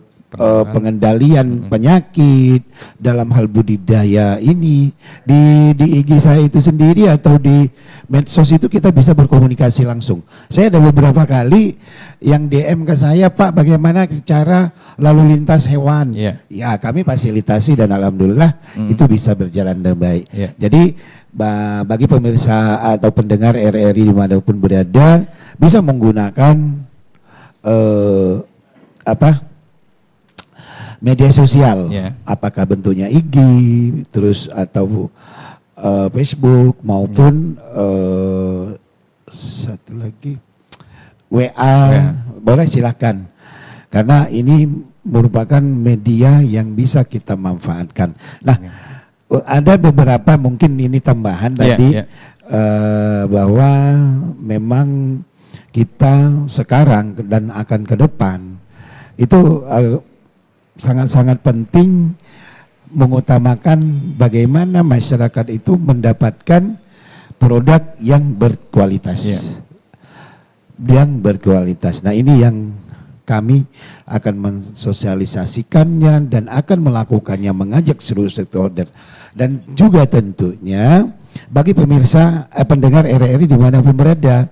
pengendalian penyakit, dalam hal budidaya ini di IG saya itu sendiri atau di medsos itu kita bisa berkomunikasi langsung. Saya ada beberapa kali yang DM ke saya, Pak, bagaimana cara lalu lintas hewan? Ya, kami fasilitasi dan alhamdulillah itu bisa berjalan dengan baik. Jadi bagi pemirsa atau pendengar RRI dimanapun berada bisa menggunakan media sosial, apakah bentuknya IG, terus atau Facebook maupun satu lagi WA, boleh silakan. Karena ini merupakan media yang bisa kita manfaatkan. Nah, ada beberapa mungkin ini tambahan tadi bahwa memang kita sekarang dan akan ke depan itu sangat-sangat penting mengutamakan bagaimana masyarakat itu mendapatkan produk yang berkualitas. Yang berkualitas. Nah, ini yang kami akan mensosialisasikannya dan akan melakukannya, mengajak seluruh stakeholder dan juga tentunya bagi pemirsa pendengar RRI dimanapun berada,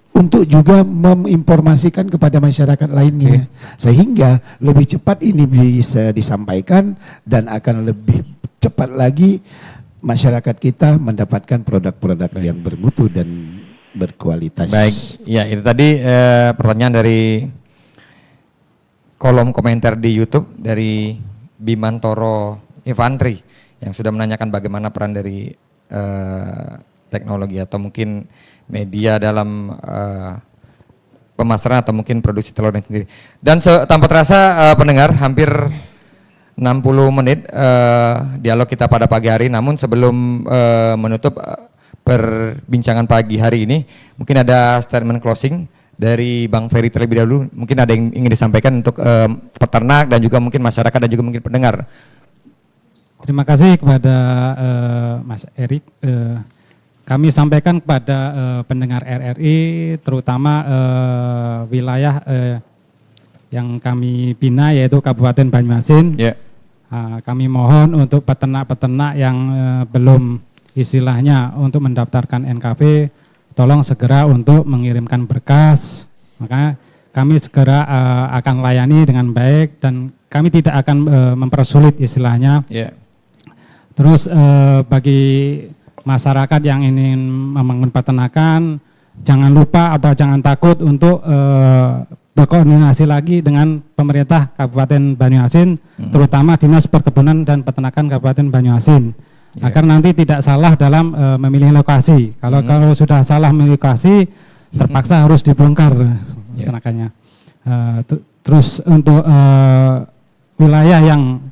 untuk juga menginformasikan kepada masyarakat lainnya, sehingga lebih cepat ini bisa disampaikan dan akan lebih cepat lagi masyarakat kita mendapatkan produk-produk yang bermutu dan berkualitas. Baik, ya itu tadi pertanyaan dari kolom komentar di YouTube dari Bimantoro Infantri yang sudah menanyakan bagaimana peran dari teknologi atau mungkin media dalam pemasaran atau mungkin produksi telurnya sendiri. Dan tanpa terasa pendengar, hampir 60 menit dialog kita pada pagi hari. Namun sebelum menutup perbincangan pagi hari ini, mungkin ada statement closing dari Bang Ferry terlebih dahulu. Mungkin ada yang ingin disampaikan untuk peternak dan juga mungkin masyarakat dan juga mungkin pendengar. Terima kasih kepada Mas Erik. Kami sampaikan kepada pendengar RRI, terutama wilayah yang kami bina yaitu Kabupaten Banyuasin. Kami mohon untuk peternak-peternak yang belum istilahnya untuk mendaftarkan NKV, tolong segera untuk mengirimkan berkas. Maka kami segera akan layani dengan baik dan kami tidak akan mempersulit istilahnya. Terus bagi masyarakat yang ingin membangun peternakan, jangan lupa atau jangan takut untuk berkoordinasi lagi dengan pemerintah Kabupaten Banyuasin, terutama Dinas Perkebunan dan Peternakan Kabupaten Banyuasin, agar nanti tidak salah dalam memilih lokasi. Kalau sudah salah memilih lokasi, terpaksa harus dibongkar peternakannya. Terus untuk wilayah yang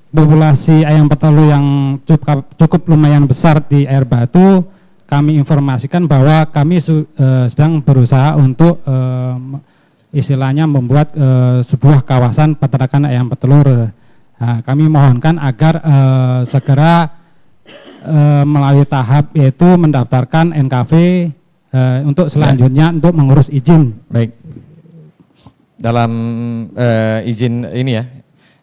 populasi ayam petelur yang cukup lumayan besar di Air Batu, kami informasikan bahwa kami sedang berusaha untuk istilahnya membuat sebuah kawasan peternakan ayam petelur. Nah, kami mohonkan agar segera melalui tahap yaitu mendaftarkan NKV untuk selanjutnya untuk mengurus izin. Baik. Dalam izin ini ya,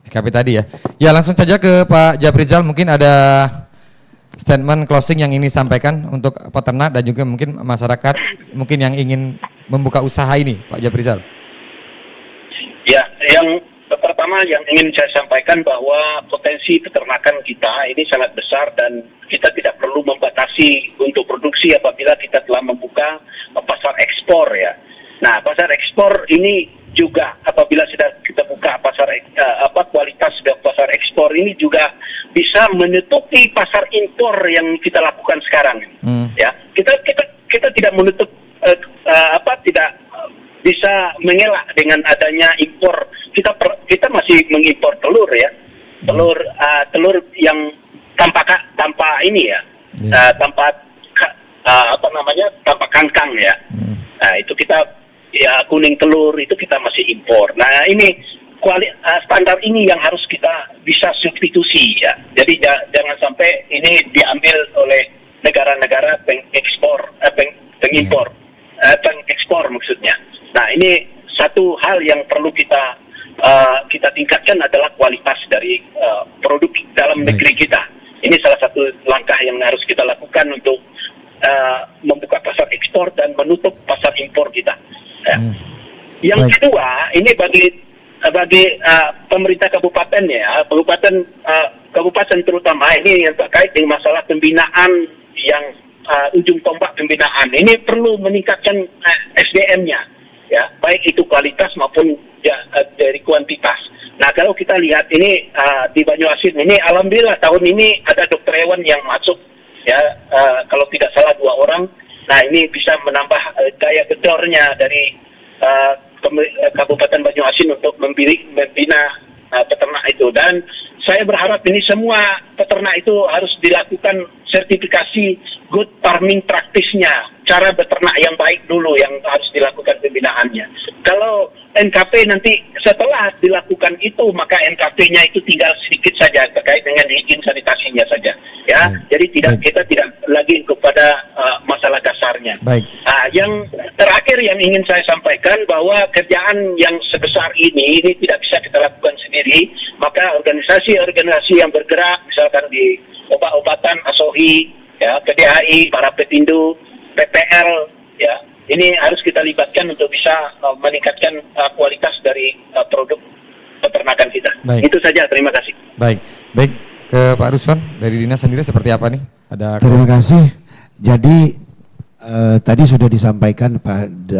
SKP tadi ya. Ya langsung saja ke Pak Japrizal, mungkin ada statement closing yang ini sampaikan untuk peternak dan juga mungkin masyarakat mungkin yang ingin membuka usaha ini, Pak Japrizal. Ya, yang pertama yang ingin saya sampaikan bahwa potensi peternakan kita ini sangat besar dan kita tidak perlu membatasi untuk produksi apabila kita telah membuka pasar ekspor ya. Nah, pasar ekspor ini juga apabila sudah kita buka pasar kualitas pasar ekspor ini juga bisa menutupi pasar impor yang kita lakukan sekarang. Ya, kita tidak menutup tidak bisa mengelak dengan adanya impor. Kita masih mengimpor telur ya. Telur yang tanpa ini ya. Tanpa tanpa kangkang ya. Nah, itu kita ya kuning telur itu kita masih impor. Nah, ini standar ini yang harus kita bisa substitusi ya. Jadi jangan sampai ini diambil oleh negara-negara pengimpor maksudnya. Nah, ini satu hal yang perlu kita tingkatkan adalah kualitas dari produk dalam negeri kita. Ini salah satu langkah yang harus kita lakukan untuk membuka pasar ekspor dan menutup pasar impor kita. Ya. Yang kedua, ini bagi pemerintah kabupaten ya, kabupaten terutama ini yang terkait dengan masalah pembinaan yang ujung tombak pembinaan ini perlu meningkatkan SDM-nya ya, baik itu kualitas maupun ya, dari kuantitas. Nah, kalau kita lihat ini di Banyuasin ini alhamdulillah tahun ini ada dokter hewan yang masuk ya, kalau tidak salah 2 orang. Nah, ini bisa menambah daya gedornya dari Kabupaten Banyuasin untuk membina peternak itu. Dan saya berharap ini semua peternak itu harus dilakukan sertifikasi good farming practice-nya, cara beternak yang baik dulu yang harus dilakukan pembinaannya. Kalau NKP nanti setelah dilakukan itu, maka NKP-nya itu tinggal sedikit saja terkait dengan izin sanitasinya saja. Ya, jadi kita tidak lagi kepada masalah dasarnya. Baik. Nah, yang terakhir yang ingin saya sampaikan bahwa kerjaan yang sebesar ini tidak bisa kita lakukan sendiri, maka organisasi-organisasi yang bergerak misalkan di obat-obatan, ASOHI, ya, PDHI, para petindu, PPL, ya, ini harus kita libatkan untuk bisa meningkatkan kualitas dari produk peternakan kita. Baik. Itu saja, terima kasih. Baik, ke Pak Ruswan dari dinas sendiri seperti apa nih? Terima kasih. Jadi tadi sudah disampaikan Pak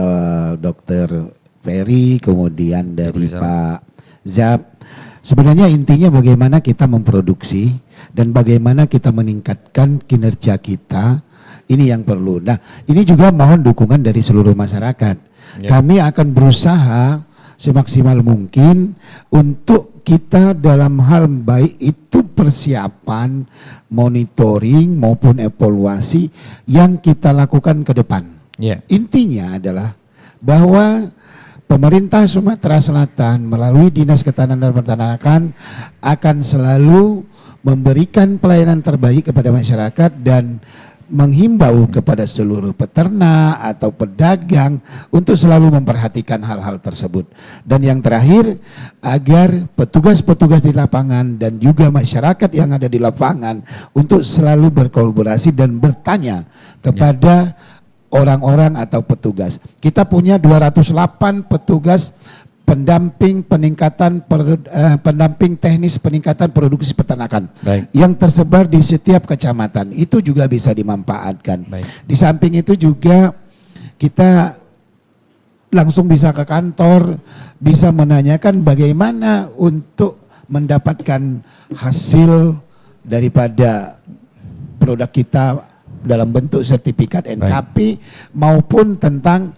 Dr. Ferry, kemudian dari Pak Zab. Sebenarnya intinya bagaimana kita memproduksi dan bagaimana kita meningkatkan kinerja kita, ini yang perlu. Nah, ini juga mohon dukungan dari seluruh masyarakat. Kami akan berusaha semaksimal mungkin untuk kita dalam hal baik itu persiapan, monitoring maupun evaluasi yang kita lakukan ke depan. Intinya adalah bahwa pemerintah Sumatera Selatan melalui Dinas Ketahanan dan Peternakan akan selalu memberikan pelayanan terbaik kepada masyarakat dan menghimbau kepada seluruh peternak atau pedagang untuk selalu memperhatikan hal-hal tersebut. Dan yang terakhir, agar petugas-petugas di lapangan dan juga masyarakat yang ada di lapangan untuk selalu berkolaborasi dan bertanya kepada orang-orang atau petugas. Kita punya 208 petugas pendamping pendamping teknis peningkatan produksi peternakan. Baik. Yang tersebar di setiap kecamatan. Itu juga bisa dimanfaatkan. Baik. Di samping itu juga kita langsung bisa ke kantor, bisa menanyakan bagaimana untuk mendapatkan hasil daripada produk kita dalam bentuk sertifikat NKP maupun tentang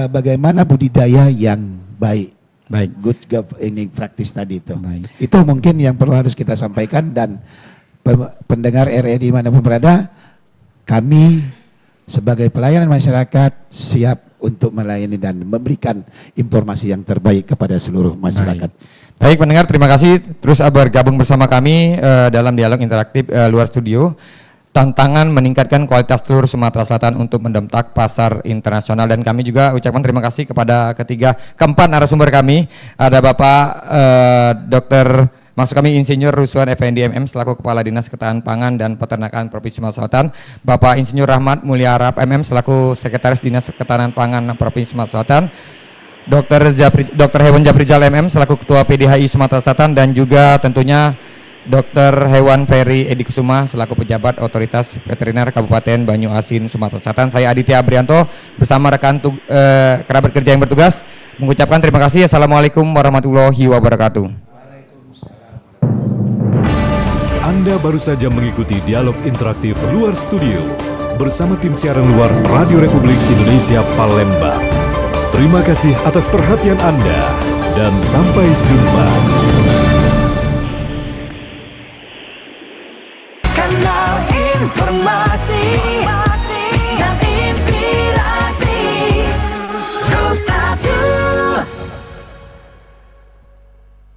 bagaimana budidaya yang baik. Good practice tadi itu. Itu mungkin yang perlu harus kita sampaikan, dan pendengar RRI dimanapun berada, kami sebagai pelayanan masyarakat siap untuk melayani dan memberikan informasi yang terbaik kepada seluruh masyarakat. Baik pendengar, terima kasih terus bergabung bersama kami dalam dialog interaktif luar studio. Tantangan meningkatkan kualitas telur Sumatera Selatan untuk mendemtak pasar internasional, dan kami juga ucapkan terima kasih kepada keempat narasumber kami. Ada Bapak Insinyur Ruswan Effendi MM selaku Kepala Dinas Ketahanan Pangan dan Peternakan Provinsi Sumatera Selatan, Bapak Insinyur Rahmat Mulyarap MM selaku Sekretaris Dinas Ketahanan Pangan Provinsi Sumatera Selatan, Dr. Hewan Japrijal MM selaku Ketua PDHI Sumatera Selatan, dan juga tentunya Dr. Hewan Ferry Edi Kusuma selaku Pejabat Otoritas Veteriner Kabupaten Banyuasin Sumatera Selatan. Saya Aditya Abrianto bersama rekan kerabat kerja yang bertugas mengucapkan terima kasih. Assalamualaikum warahmatullahi wabarakatuh. Anda baru saja mengikuti dialog interaktif luar studio bersama tim siaran luar Radio Republik Indonesia Palembang. Terima kasih atas perhatian Anda dan sampai jumpa. Kanal Informasi